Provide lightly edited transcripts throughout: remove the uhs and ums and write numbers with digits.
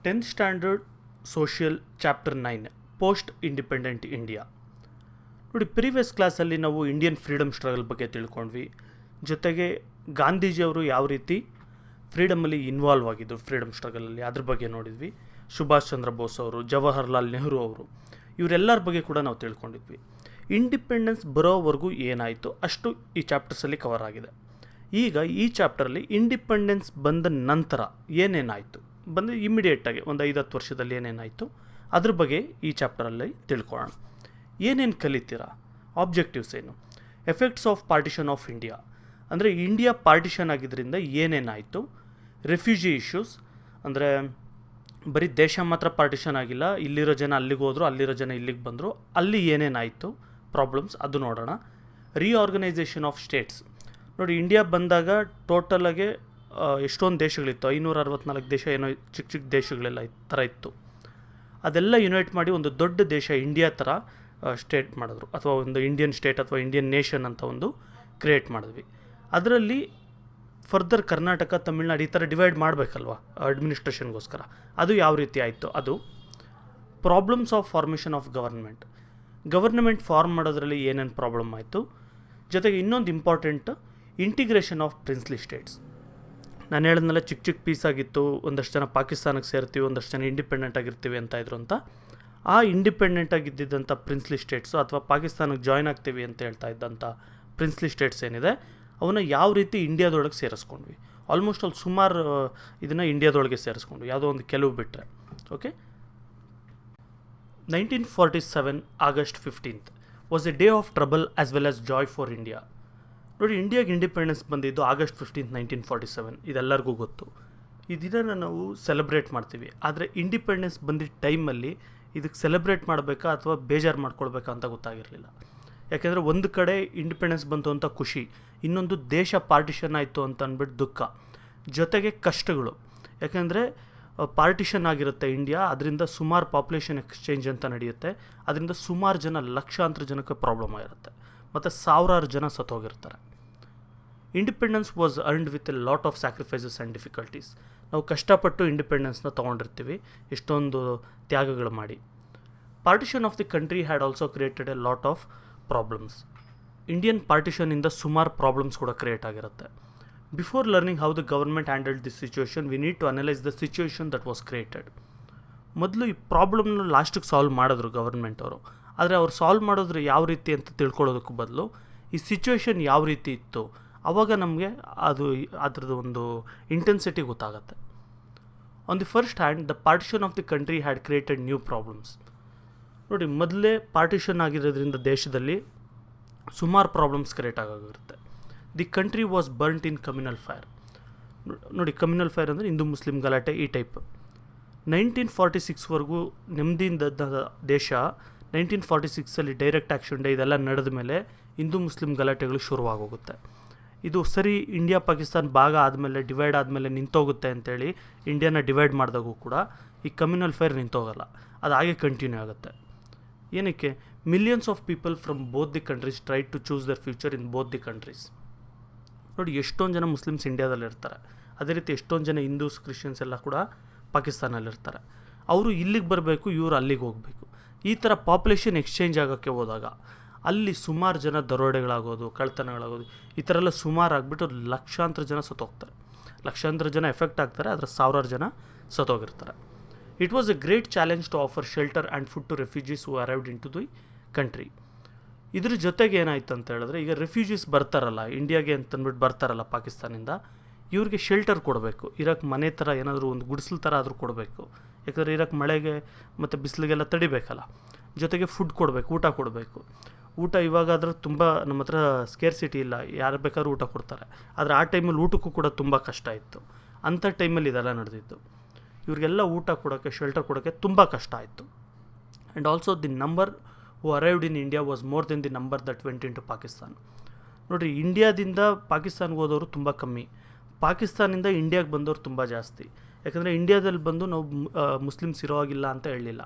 10th standard social chapter 9 post independent India. ನೋಡಿ, previous ಕ್ಲಾಸಲ್ಲಿ ನಾವು ಇಂಡಿಯನ್ ಫ್ರೀಡಮ್ ಸ್ಟ್ರಗಲ್ ಬಗ್ಗೆ ತಿಳ್ಕೊಂಡ್ವಿ. ಜೊತೆಗೆ ಗಾಂಧೀಜಿಯವರು ಯಾವ ರೀತಿ ಫ್ರೀಡಮಲ್ಲಿ ಇನ್ವಾಲ್ವ್ ಆಗಿದ್ದರು ಫ್ರೀಡಮ್ ಸ್ಟ್ರಗಲಲ್ಲಿ, ಅದ್ರ ಬಗ್ಗೆ ನೋಡಿದ್ವಿ. ಸುಭಾಷ್ ಚಂದ್ರ ಬೋಸ್ ಅವರು, ಜವಾಹರ್ಲಾಲ್ ನೆಹರು ಅವರು, ಇವರೆಲ್ಲರ ಬಗ್ಗೆ ಕೂಡ ನಾವು ತಿಳ್ಕೊಂಡಿದ್ವಿ. ಇಂಡಿಪೆಂಡೆನ್ಸ್ ಬರೋವರೆಗೂ ಏನಾಯಿತು ಅಷ್ಟು ಈ ಚಾಪ್ಟರ್ಸಲ್ಲಿ ಕವರ್ ಆಗಿದೆ. ಈಗ ಈ ಚಾಪ್ಟರಲ್ಲಿ ಇಂಡಿಪೆಂಡೆನ್ಸ್ ಬಂದ ನಂತರ ಏನೇನಾಯಿತು, ಇಮಿಡಿಯೇಟಾಗಿ ಒಂದು 5-10 ವರ್ಷದಲ್ಲಿ ಏನೇನಾಯಿತು ಅದ್ರ ಬಗ್ಗೆ ಈ ಚಾಪ್ಟರಲ್ಲಿ ತಿಳ್ಕೊಳ್ಳೋಣ. ಏನೇನು ಕಲಿತೀರಾ, ಆಬ್ಜೆಕ್ಟಿವ್ಸ್ ಏನು, effects of partition of India ಅಂದರೆ ಇಂಡಿಯಾ ಪಾರ್ಟಿಷನ್ ಆಗಿದ್ದರಿಂದ ಏನೇನಾಯಿತು, ರೆಫ್ಯೂಜಿ ಇಶ್ಯೂಸ್ ಅಂದರೆ ಬರೀ ದೇಶ ಮಾತ್ರ ಪಾರ್ಟಿಷನ್ ಆಗಿಲ್ಲ, ಇಲ್ಲಿರೋ ಜನ ಅಲ್ಲಿಗೆ ಹೋದರು, ಅಲ್ಲಿರೋ ಜನ ಇಲ್ಲಿಗೆ ಬಂದರು, ಅಲ್ಲಿ ಏನೇನಾಯಿತು ಪ್ರಾಬ್ಲಮ್ಸ್ ಅದು ನೋಡೋಣ. Reorganisation of States. ನೋಡಿ, ಇಂಡಿಯಾ ಬಂದಾಗ ಟೋಟಲಾಗೆ ಎಷ್ಟೊಂದು ದೇಶಗಳಿತ್ತು, 564 ದೇಶ ಏನೋ ಚಿಕ್ಕ ಚಿಕ್ಕ ದೇಶಗಳೆಲ್ಲ ಥರ ಇತ್ತು. ಅದೆಲ್ಲ ಯುನೈಟ್ ಮಾಡಿ ಒಂದು ದೊಡ್ಡ ದೇಶ ಇಂಡಿಯಾ ಥರ ಸ್ಟೇಟ್ ಮಾಡಿದ್ರು, ಅಥವಾ ಒಂದು ಇಂಡಿಯನ್ ಸ್ಟೇಟ್ ಅಥವಾ ಇಂಡಿಯನ್ ನೇಷನ್ ಅಂತ ಒಂದು ಕ್ರಿಯೇಟ್ ಮಾಡಿದ್ವಿ. ಅದರಲ್ಲಿ ಫರ್ದರ್ ಕರ್ನಾಟಕ, ತಮಿಳ್ನಾಡು ಈ ಥರ ಡಿವೈಡ್ ಮಾಡಬೇಕಲ್ವ ಅಡ್ಮಿನಿಸ್ಟ್ರೇಷನ್ಗೋಸ್ಕರ. ಅದು ಯಾವ ರೀತಿ ಆಯಿತು, ಅದು problems of formation of government form ಮಾಡೋದ್ರಲ್ಲಿ ಏನೇನು ಪ್ರಾಬ್ಲಮ್ ಆಯಿತು. ಜೊತೆಗೆ ಇನ್ನೊಂದು important, integration of princely states. ನಾನು ಹೇಳಿದ್ನಲ್ಲ, ಚಿಕ್ಕ ಚಿಕ್ಕ ಪೀಸ್ ಆಗಿತ್ತು, ಒಂದಷ್ಟು ಜನ ಪಾಕಿಸ್ತಾನಕ್ಕೆ ಸೇರ್ತೀವಿ, ಒಂದಷ್ಟು ಜನ ಇಂಡಿಪೆಂಡೆಂಟ್ ಆಗಿರ್ತೀವಿ ಅಂತ ಇದ್ರು ಅಂತ. ಆ ಇಂಡಿಪೆಂಡೆಂಟ್ ಆಗಿದ್ದಂಥ ಪ್ರಿನ್ಸ್ಲಿ ಸ್ಟೇಟ್ಸು ಅಥವಾ ಪಾಕಿಸ್ತಾನಕ್ಕೆ ಜಾಯ್ನ್ ಆಗ್ತೀವಿ ಅಂತ ಹೇಳ್ತಾ ಇದ್ದಂಥ ಪ್ರಿನ್ಸ್ಲಿ ಸ್ಟೇಟ್ಸ್ ಏನಿದೆ ಅವನ್ನ ಯಾವ ರೀತಿ ಇಂಡಿಯಾದೊಳಗೆ ಸೇರಿಸ್ಕೊಂಡ್ವಿ. ಆಲ್ಮೋಸ್ಟ್ ಅಲ್ಲಿ ಸುಮಾರು ಇದನ್ನು ಇಂಡಿಯಾದೊಳಗೆ ಸೇರಿಸ್ಕೊಂಡ್ವಿ, ಯಾವುದೋ ಒಂದು ಕೆಲವು ಬಿಟ್ಟರೆ. Okay, 1947 August 15th was A day of trouble as well as Joy for India. ನೋಡಿ, ಇಂಡಿಯಾಗೆ ಇಂಡಿಪೆಂಡೆನ್ಸ್ ಬಂದಿದ್ದು August 15th 1947, ಇದೆಲ್ಲರಿಗೂ ಗೊತ್ತು. ಈ ದಿನ ನಾವು ಸೆಲೆಬ್ರೇಟ್ ಮಾಡ್ತೀವಿ. ಆದರೆ ಇಂಡಿಪೆಂಡೆನ್ಸ್ ಬಂದಿದ್ದ ಟೈಮಲ್ಲಿ ಇದಕ್ಕೆ ಸೆಲೆಬ್ರೇಟ್ ಮಾಡಬೇಕಾ ಅಥವಾ ಬೇಜಾರು ಮಾಡ್ಕೊಳ್ಬೇಕಾ ಅಂತ ಗೊತ್ತಾಗಿರಲಿಲ್ಲ. ಯಾಕೆಂದರೆ ಒಂದು ಕಡೆ ಇಂಡಿಪೆಂಡೆನ್ಸ್ ಬಂತು ಅಂತ ಖುಷಿ, ಇನ್ನೊಂದು ದೇಶ ಪಾರ್ಟಿಷನ್ ಆಯಿತು ಅಂತ ಅಂದ್ಬಿಟ್ಟು ದುಃಖ, ಜೊತೆಗೆ ಕಷ್ಟಗಳು. ಯಾಕೆಂದರೆ ಪಾರ್ಟಿಷನ್ ಆಗಿರುತ್ತೆ ಇಂಡಿಯಾ, ಅದರಿಂದ ಸುಮಾರು ಪಾಪ್ಯುಲೇಷನ್ ಎಕ್ಸ್ಚೇಂಜ್ ಅಂತ ನಡೆಯುತ್ತೆ, ಅದರಿಂದ ಸುಮಾರು ಜನ, ಲಕ್ಷಾಂತರ ಜನಕ್ಕೆ ಪ್ರಾಬ್ಲಮ್ ಆಗಿರುತ್ತೆ, ಮತ್ತು ಸಾವಿರಾರು ಜನ ಸತ್ತೋಗಿರ್ತಾರೆ. Independence was earned with a lot of sacrifices and difficulties. ನಾವು ಕಷ್ಟಪಟ್ಟು ಇಂಡಿಪೆಂಡೆನ್ಸ್ನ ತೊಗೊಂಡಿರ್ತೀವಿ, ಎಷ್ಟೊಂದು ತ್ಯಾಗಗಳು ಮಾಡಿ. Partition of the country had also created a lot of problems. Indian ಪಾರ್ಟಿಷನಿಂದ ಸುಮಾರು ಪ್ರಾಬ್ಲಮ್ಸ್ ಕೂಡ ಕ್ರಿಯೇಟ್ ಆಗಿರುತ್ತೆ. Before learning how the government handled this situation, we need to analyse the situation that was created. ಮೊದಲು ಈ ಪ್ರಾಬ್ಲಮ್ನ ಲಾಸ್ಟಿಗೆ solve ಮಾಡಿದ್ರು government ಅವರು. ಆದರೆ ಅವ್ರು ಸಾಲ್ವ್ ಮಾಡೋದ್ರೆ ಯಾವ ರೀತಿ ಅಂತ ತಿಳ್ಕೊಳ್ಳೋದಕ್ಕೂ ಬದಲು ಈ ಸಿಚುವೇಷನ್ ಯಾವ ರೀತಿ ಇತ್ತು, ಆವಾಗ ನಮಗೆ ಅದರದ್ದು ಒಂದು ಇಂಟೆನ್ಸಿಟಿ ಗೊತ್ತಾಗತ್ತೆ. On the first hand, the partition of the country had created new problems. ನೋಡಿ, ಮೊದಲೇ ಪಾರ್ಟಿಷನ್ ಆಗಿರೋದ್ರಿಂದ ದೇಶದಲ್ಲಿ ಸುಮಾರು ಪ್ರಾಬ್ಲಮ್ಸ್ ಕ್ರಿಯೇಟ್ ಆಗೋಗಿರುತ್ತೆ. The country was burnt in communal fire. ನೋಡಿ, ಕಮ್ಯುನಲ್ ಫೈರ್ ಅಂದರೆ ಹಿಂದೂ ಮುಸ್ಲಿಂ ಗಲಾಟೆ, ಈ ಟೈಪ್. 1946ವರೆಗೂ ನೆಮ್ಮದಿಯಿಂದ ದೇಶ 1946ಅಲ್ಲಿ ಡೈರೆಕ್ಟ್ ಆ್ಯಕ್ಷನ್ ಡೇ ಇದೆಲ್ಲ ನಡೆದ ಮೇಲೆ ಹಿಂದೂ ಮುಸ್ಲಿಂ ಗಲಾಟೆಗಳು ಶುರುವಾಗೋಗುತ್ತೆ. ಇದು ಸರಿ ಇಂಡಿಯಾ ಪಾಕಿಸ್ತಾನ ಭಾಗ ಆದಮೇಲೆ, ಡಿವೈಡ್ ಆದಮೇಲೆ ನಿಂತೋಗುತ್ತೆ ಅಂತೇಳಿ ಇಂಡಿಯಾನ ಡಿವೈಡ್ ಮಾಡಿದಾಗೂ ಕೂಡ ಈ ಕಮ್ಯುನಲ್ ಫೈರ್ ನಿಂತೋಗಲ್ಲ, ಅದು ಹಾಗೆ ಕಂಟಿನ್ಯೂ ಆಗುತ್ತೆ. ಏನಕ್ಕೆ? Millions of people from both the countries try to choose their future in both the countries. ನೋಡಿ, ಎಷ್ಟೊಂದು ಜನ ಮುಸ್ಲಿಮ್ಸ್ ಇಂಡಿಯಾದಲ್ಲಿರ್ತಾರೆ, ಅದೇ ರೀತಿ ಎಷ್ಟೊಂದು ಜನ ಹಿಂದೂಸ್, ಕ್ರಿಶ್ಚಿಯನ್ಸ್ ಎಲ್ಲ ಕೂಡ ಪಾಕಿಸ್ತಾನಲ್ಲಿರ್ತಾರೆ. ಅವರು ಇಲ್ಲಿಗೆ ಬರಬೇಕು, ಇವರು ಅಲ್ಲಿಗೆ ಹೋಗಬೇಕು. ಈ ಥರ ಪಾಪ್ಯುಲೇಷನ್ ಎಕ್ಸ್ಚೇಂಜ್ ಆಗೋಕ್ಕೆ ಹೋದಾಗ ಅಲ್ಲಿ ಸುಮಾರು ಜನ ದರೋಡೆಗಳಾಗೋದು, ಕಳ್ತನಗಳಾಗೋದು, ಈ ಥರ ಎಲ್ಲ ಸುಮಾರು ಆಗಿಬಿಟ್ಟು ಲಕ್ಷಾಂತರ ಜನ ಸತ್ತೋಗ್ತಾರೆ. ಲಕ್ಷಾಂತರ ಜನ ಎಫೆಕ್ಟ್ ಆಗ್ತಾರೆ, ಆದರೆ ಸಾವಿರಾರು ಜನ ಸತ್ತೋಗಿರ್ತಾರೆ. It was a great challenge to offer shelter and food to refugees who arrived in to the country. ಇದ್ರ ಜೊತೆಗೆ ಏನಾಯ್ತು ಅಂತ ಹೇಳಿದ್ರೆ, ಈಗ ರೆಫ್ಯೂಜೀಸ್ ಬರ್ತಾರಲ್ಲ ಇಂಡಿಯಾಗೆ ಅಂತಂದ್ಬಿಟ್ಟು ಬರ್ತಾರಲ್ಲ ಪಾಕಿಸ್ತಾನಿಂದ, ಇವ್ರಿಗೆ ಶೆಲ್ಟರ್ ಕೊಡಬೇಕು, ಇರೋಕ್ಕೆ ಮನೆ ಥರ ಏನಾದರೂ ಒಂದು ಗುಡಿಸಲು ಥರ ಆದರೂ ಕೊಡಬೇಕು. ಯಾಕಂದರೆ ಇರೋಕ್ಕೆ ಮಳೆಗೆ ಮತ್ತು ಬಿಸಿಲಿಗೆಲ್ಲ ತಡಿಬೇಕಲ್ಲ. ಜೊತೆಗೆ ಫುಡ್ ಕೊಡಬೇಕು, ಊಟ ಕೊಡಬೇಕು. ಊಟ ಇವಾಗಾದರೂ ತುಂಬ ನಮ್ಮ ಹತ್ರ ಸ್ಕೇರ್ಸಿಟಿ ಇಲ್ಲ, ಯಾರು ಬೇಕಾದ್ರೂ ಊಟ ಕೊಡ್ತಾರೆ. ಆದರೆ ಆ ಟೈಮಲ್ಲಿ ಊಟಕ್ಕೂ ಕೂಡ ತುಂಬ ಕಷ್ಟ ಇತ್ತು. ಅಂಥ ಟೈಮಲ್ಲಿ ಇದೆಲ್ಲ ನಡೆದಿತ್ತು. ಇವ್ರಿಗೆಲ್ಲ ಊಟ ಕೊಡೋಕ್ಕೆ, ಶೆಲ್ಟರ್ ಕೊಡೋಕ್ಕೆ ತುಂಬ ಕಷ್ಟ ಆಯಿತು. And also the number who arrived in India was more than the number that went into Pakistan. ನೋಡಿರಿ, ಇಂಡಿಯಾದಿಂದ ಪಾಕಿಸ್ತಾನ್ಗೆ ಹೋದವರು ತುಂಬ ಕಮ್ಮಿ, ಪಾಕಿಸ್ತಾನಿಂದ ಇಂಡಿಯಾಗೆ ಬಂದವರು ತುಂಬ ಜಾಸ್ತಿ. ಯಾಕಂದರೆ ಇಂಡಿಯಾದಲ್ಲಿ ಬಂದು ನಾವು ಮುಸ್ಲಿಮ್ಸ್ ಇರೋ ಆಗಿಲ್ಲ ಅಂತ ಹೇಳಲಿಲ್ಲ,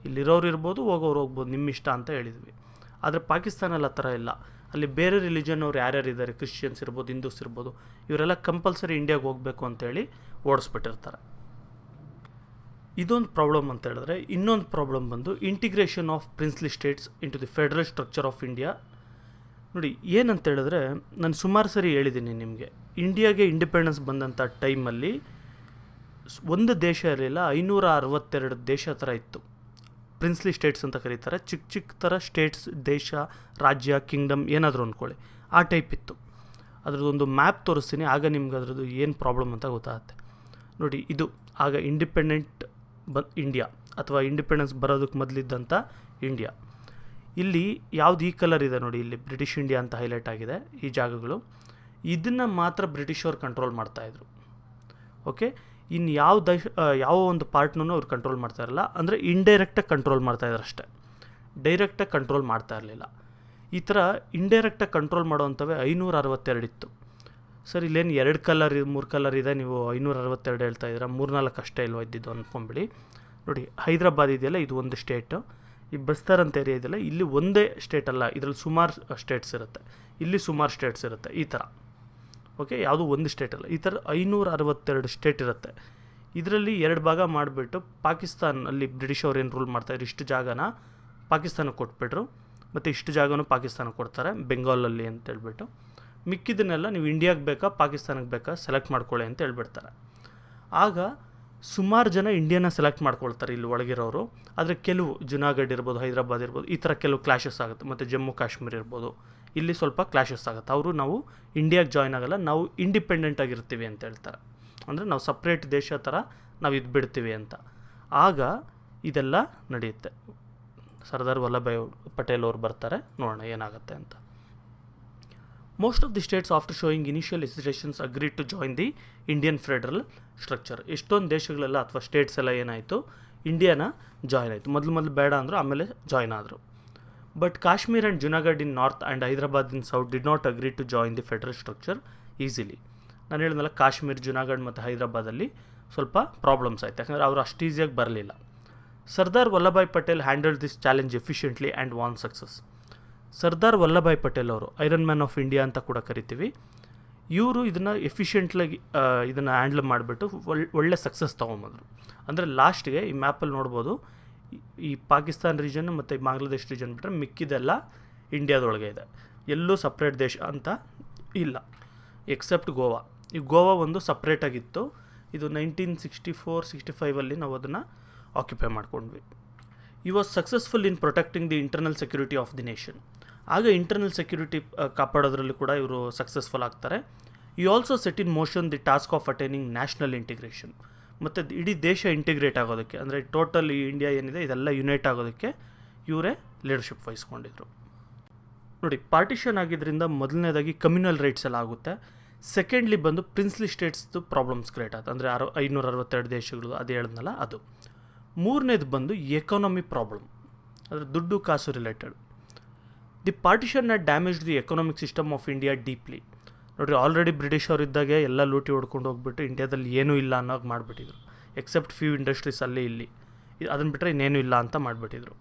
ಇಲ್ಲಿರೋರು ಇರ್ಬೋದು, ಹೋಗೋರು ಹೋಗ್ಬೋದು, ನಿಮ್ಮ ಇಷ್ಟ ಅಂತ ಹೇಳಿದ್ವಿ. ಆದರೆ ಪಾಕಿಸ್ತಾನಲ್ಲಿ ಆ ಥರ ಇಲ್ಲ. ಅಲ್ಲಿ ಬೇರೆ ರಿಲಿಜನ್ ಅವ್ರು ಯಾರ್ಯಾರು ಇದ್ದಾರೆ, ಕ್ರಿಶ್ಚಿಯನ್ಸ್ ಇರ್ಬೋದು, ಹಿಂದೂಸ್ ಇರ್ಬೋದು, ಇವರೆಲ್ಲ ಕಂಪಲ್ಸರಿ ಇಂಡಿಯಾಗೆ ಹೋಗಬೇಕು ಅಂತೇಳಿ ಓಡಿಸ್ಬಿಟ್ಟಿರ್ತಾರೆ. ಇದೊಂದು ಪ್ರಾಬ್ಲಮ್ ಅಂತ ಹೇಳಿದ್ರೆ, ಇನ್ನೊಂದು ಪ್ರಾಬ್ಲಮ್ ಬಂದು integration of princely States into the federal structure of India. ನೋಡಿ ಏನಂತ ಹೇಳಿದ್ರೆ, ನಾನು ಸುಮಾರು ಸರಿ ಹೇಳಿದ್ದೀನಿ ನಿಮಗೆ, ಇಂಡಿಯಾಗೆ ಇಂಡಿಪೆಂಡೆನ್ಸ್ ಬಂದಂಥ ಟೈಮಲ್ಲಿ ಒಂದು ದೇಶ ಇರಲಿಲ್ಲ, 562 ದೇಶ ಥರ ಇತ್ತು. ಪ್ರಿನ್ಸ್ಲಿ ಸ್ಟೇಟ್ಸ್ ಅಂತ ಕರೀತಾರೆ, ಚಿಕ್ಕ ಚಿಕ್ಕ ಥರ ಸ್ಟೇಟ್ಸ್, ದೇಶ, ರಾಜ್ಯ, ಕಿಂಗ್ಡಮ್ ಏನಾದರೂ ಅಂದ್ಕೊಳ್ಳಿ, ಆ ಟೈಪ್ ಇತ್ತು. ಅದರದ್ದೊಂದು ಮ್ಯಾಪ್ ತೋರಿಸ್ತೀನಿ, ಆಗ ನಿಮ್ಗೆ ಅದರದ್ದು ಏನು ಪ್ರಾಬ್ಲಮ್ ಅಂತ ಗೊತ್ತಾಗುತ್ತೆ. ನೋಡಿ, ಇದು ಆಗ ಇಂಡಿಪೆಂಡೆಂಟ್ ಇಂಡಿಯಾ ಅಥವಾ ಇಂಡಿಪೆಂಡೆನ್ಸ್ ಬರೋದಕ್ಕೆ ಮೊದಲಿದ್ದಂಥ ಇಂಡಿಯಾ. ಇಲ್ಲಿ ಯಾವ್ದು ಈ ಕಲರ್ ಇದೆ ನೋಡಿ, ಇಲ್ಲಿ ಬ್ರಿಟಿಷ್ ಇಂಡಿಯಾ ಅಂತ ಹೈಲೈಟ್ ಆಗಿದೆ ಈ ಜಾಗಗಳು. ಇದನ್ನು ಮಾತ್ರ ಬ್ರಿಟಿಷವ್ರು ಕಂಟ್ರೋಲ್ ಮಾಡ್ತಾಯಿದ್ರು. ಓಕೆ, ಇನ್ನು ಯಾವ ಒಂದು ಪಾರ್ಟ್ನೂ ಅವ್ರು ಕಂಟ್ರೋಲ್ ಮಾಡ್ತಾ ಇರಲ್ಲ, ಅಂದರೆ ಇಂಡೈರೆಕ್ಟಾಗಿ ಕಂಟ್ರೋಲ್ ಮಾಡ್ತಾಯಿದ್ರು ಅಷ್ಟೇ, ಡೈರೆಕ್ಟಾಗಿ ಕಂಟ್ರೋಲ್ ಮಾಡ್ತಾ ಇರಲಿಲ್ಲ. ಈ ಥರ ಇಂಡೈರೆಕ್ಟಾಗಿ ಕಂಟ್ರೋಲ್ ಮಾಡೋವಂಥವೇ 562 ಇತ್ತು. ಸರ್, ಇಲ್ಲೇನು 2 ಕಲರ್ 3 ಕಲರ್ ಇದೆ, ನೀವು 562 ಹೇಳ್ತಾ ಇದ್ದೀರಾ, 3-4 ಅಷ್ಟೇ ಇಲ್ವ ಇದ್ದಿದ್ದು ಅಂದ್ಕೊಂಬಿಡಿ. ನೋಡಿ, ಹೈದ್ರಾಬಾದ್ ಇದೆಯಲ್ಲ, ಇದು ಒಂದು ಸ್ಟೇಟು. ಈ ಬಸ್ತರ್ ಅಂತ ಏರಿಯಾ ಇದೆಯಲ್ಲ, ಇಲ್ಲಿ ಒಂದೇ ಸ್ಟೇಟ್ ಅಲ್ಲ, ಇದರಲ್ಲಿ ಸುಮಾರು ಸ್ಟೇಟ್ಸ್ ಇರುತ್ತೆ, ಇಲ್ಲಿ ಸುಮಾರು ಸ್ಟೇಟ್ಸ್ ಇರುತ್ತೆ, ಈ ಥರ. ಓಕೆ, ಯಾವುದೂ ಒಂದು ಸ್ಟೇಟ್ ಅಲ್ಲ, ಈ ಥರ 562 ಸ್ಟೇಟ್ ಇರುತ್ತೆ. ಇದರಲ್ಲಿ 2 ಭಾಗ ಮಾಡಿಬಿಟ್ಟು ಪಾಕಿಸ್ತಾನ, ಅಲ್ಲಿ ಬ್ರಿಟಿಷ್ ಅವ್ರು ಏನು ರೂಲ್ ಮಾಡ್ತಾಯಿದ್ರು, ಇಷ್ಟು ಜಾಗನ ಪಾಕಿಸ್ತಾನಕ್ಕೆ ಕೊಟ್ಬಿಟ್ರು, ಮತ್ತು ಇಷ್ಟು ಜಾಗನೂ ಪಾಕಿಸ್ತಾನಕ್ಕೆ ಕೊಡ್ತಾರೆ, ಬೆಂಗಾಲಲ್ಲಿ ಅಂತ ಹೇಳ್ಬಿಟ್ಟು. ಮಿಕ್ಕಿದ್ದನ್ನೆಲ್ಲ ನೀವು ಇಂಡಿಯಾಗೆ ಬೇಕಾ ಪಾಕಿಸ್ತಾನಕ್ಕೆ ಬೇಕಾ ಸೆಲೆಕ್ಟ್ ಮಾಡ್ಕೊಳ್ಳಿ ಅಂತ ಹೇಳ್ಬಿಡ್ತಾರೆ. ಆಗ ಸುಮಾರು ಜನ ಇಂಡಿಯಾನ ಸೆಲೆಕ್ಟ್ ಮಾಡ್ಕೊಳ್ತಾರೆ ಇಲ್ಲಿ ಒಳಗಿರೋರು. ಆದರೆ ಕೆಲವು ಜುನಾಗಢ್ ಇರ್ಬೋದು, ಹೈದರಾಬಾದ್ ಇರ್ಬೋದು, ಈ ಥರ ಕೆಲವು ಕ್ಲಾಶಸ್ ಆಗುತ್ತೆ. ಮತ್ತು ಜಮ್ಮು ಕಾಶ್ಮೀರ ಇರ್ಬೋದು, ಇಲ್ಲಿ ಸ್ವಲ್ಪ ಕ್ಲಾಶಸ್ ಆಗುತ್ತೆ. ಅವರು ನಾವು ಇಂಡಿಯಾಗೆ ಜಾಯ್ನ್ ಆಗೋಲ್ಲ, ನಾವು ಇಂಡಿಪೆಂಡೆಂಟ್ ಆಗಿರ್ತೀವಿ ಅಂತ ಹೇಳ್ತಾರೆ. ಅಂದರೆ ನಾವು ಸಪ್ರೇಟ್ ದೇಶ ಥರ ನಾವು ಇದು ಬಿಡ್ತೀವಿ ಅಂತ. ಆಗ ಇದೆಲ್ಲ ನಡೆಯುತ್ತೆ. ಸರ್ದಾರ್ ವಲ್ಲಭಾಯ್ ಪಟೇಲ್ ಅವ್ರು ಬರ್ತಾರೆ, ನೋಡೋಣ ಏನಾಗುತ್ತೆ ಅಂತ. Most of the states after showing initial hesitations agreed to join the Indian federal structure. ಎಷ್ಟೊಂದು ದೇಶಗಳೆಲ್ಲ ಅಥವಾ ಸ್ಟೇಟ್ಸ್ ಎಲ್ಲ ಏನಾಯಿತು, ಇಂಡಿಯಾನ ಜಾಯ್ನ್ ಆಯಿತು. ಮೊದಲು ಬೇಡ ಅಂದರು, ಆಮೇಲೆ ಜಾಯ್ನ್ ಆದರು. But Kashmir and Junagadh in north and Hyderabad in south did not agree to join the federal structure easily. ನಾನು ಹೇಳಿದ್ನಲ್ಲ, ಕಾಶ್ಮೀರ್, ಜುನಾಗಢ್ ಮತ್ತು ಹೈದರಾಬಾದಲ್ಲಿ ಸ್ವಲ್ಪ ಪ್ರಾಬ್ಲಮ್ಸ್ ಆಯಿತು, ಯಾಕಂದರೆ ಅವರು ಅಷ್ಟು ಈಸಿಯಾಗಿ ಬರಲಿಲ್ಲ. Sardar Vallabhbhai Patel handled this challenge efficiently and won success. Sardar Vallabhbhai Patel ಅವರು ಐರನ್ ಮ್ಯಾನ್ ಆಫ್ ಇಂಡಿಯಾ ಅಂತ ಕೂಡ ಕರಿತೀವಿ. ಇವರು ಇದನ್ನು ಎಫಿಷಿಯೆಂಟ್ಲಾಗಿ ಇದನ್ನು ಹ್ಯಾಂಡಲ್ ಮಾಡಿಬಿಟ್ಟು ಒಳ್ಳೆ ಸಕ್ಸಸ್ ತೊಗೊಂಬಂದರು. ಅಂದರೆ ಲಾಸ್ಟ್ಗೆ ಈ ಮ್ಯಾಪಲ್ಲಿ ನೋಡ್ಬೋದು, ಈ ಪಾಕಿಸ್ತಾನ್ ರೀಜನ್ ಮತ್ತು ಬಾಂಗ್ಲಾದೇಶ್ ರೀಜನ್ ಬಿಟ್ಟರೆ ಮಿಕ್ಕಿದೆಲ್ಲ ಇಂಡಿಯಾದೊಳಗೆ ಇದೆ. ಎಲ್ಲೂ ಸಪ್ರೇಟ್ ದೇಶ ಅಂತ ಇಲ್ಲ, ಎಕ್ಸೆಪ್ಟ್ ಗೋವಾ. ಈ ಗೋವಾ ಒಂದು ಸಪ್ರೇಟಾಗಿತ್ತು. ಇದು 1964-65 ನಾವು ಅದನ್ನು ಆಕ್ಯುಪೈ ಮಾಡ್ಕೊಂಡ್ವಿ. ಈ was successful in protecting the internal security of the nation. ಆಗ ಇಂಟರ್ನಲ್ ಸೆಕ್ಯೂರಿಟಿ ಕಾಪಾಡೋದ್ರಲ್ಲಿ ಕೂಡ ಇವರು ಸಕ್ಸಸ್ಫುಲ್ ಆಗ್ತಾರೆ. ಈ also set in motion the task of attaining national integration. ಮತ್ತು ಇಡೀ ದೇಶ ಇಂಟಿಗ್ರೇಟ್ ಆಗೋದಕ್ಕೆ, ಅಂದರೆ ಟೋಟಲ್ ಈ ಇಂಡಿಯಾ ಏನಿದೆ ಇದೆಲ್ಲ ಯುನೈಟ್ ಆಗೋದಕ್ಕೆ ಇವರೇ ಲೀಡರ್ಶಿಪ್ ವಹಿಸ್ಕೊಂಡಿದ್ರು. ನೋಡಿ, ಪಾರ್ಟಿಷನ್ ಆಗಿದ್ದರಿಂದ ಮೊದಲನೇದಾಗಿ ಕಮ್ಯುನಲ್ ರೈಟ್ಸ್ ಎಲ್ಲ ಆಗುತ್ತೆ. ಸೆಕೆಂಡ್ಲಿ ಬಂದು ಪ್ರಿನ್ಸ್ಲಿ ಸ್ಟೇಟ್ಸ್ದು ಪ್ರಾಬ್ಲಮ್ಸ್ ಕ್ರಿಯೇಟ್ ಆಗುತ್ತೆ, ಅಂದರೆ 562 ದೇಶಗಳು ಅದು ಹೇಳಿದ್ನಲ್ಲ ಅದು. ಮೂರನೇದು ಬಂದು ಎಕಾನಮಿ ಪ್ರಾಬ್ಲಮ್, ಅಂದರೆ ದುಡ್ಡು ಕಾಸು related. The partition had damage the economic system of India deeply. ನೋಡಿರಿ, ಆಲ್ರೆಡಿ ಬ್ರಿಟಿಷ್ ಅವರಿದ್ದಾಗೆ ಎಲ್ಲ ಲೂಟಿ ಹೊಡ್ಕೊಂಡು ಹೋಗ್ಬಿಟ್ಟು ಇಂಡಿಯಾದಲ್ಲಿ ಏನೂ ಇಲ್ಲ ಅನ್ನೋದು ಮಾಡಿಬಿಟ್ಟಿದ್ರು, ಎಕ್ಸೆಪ್ಟ್ ಫ್ಯೂ ಇಂಡಸ್ಟ್ರೀಸ್ ಅಲ್ಲಿ ಇಲ್ಲಿ, ಅದನ್ನು ಬಿಟ್ಟರೆ ಇನ್ನೇನು ಇಲ್ಲ ಅಂತ ಮಾಡಿಬಿಟ್ಟಿದ್ರು.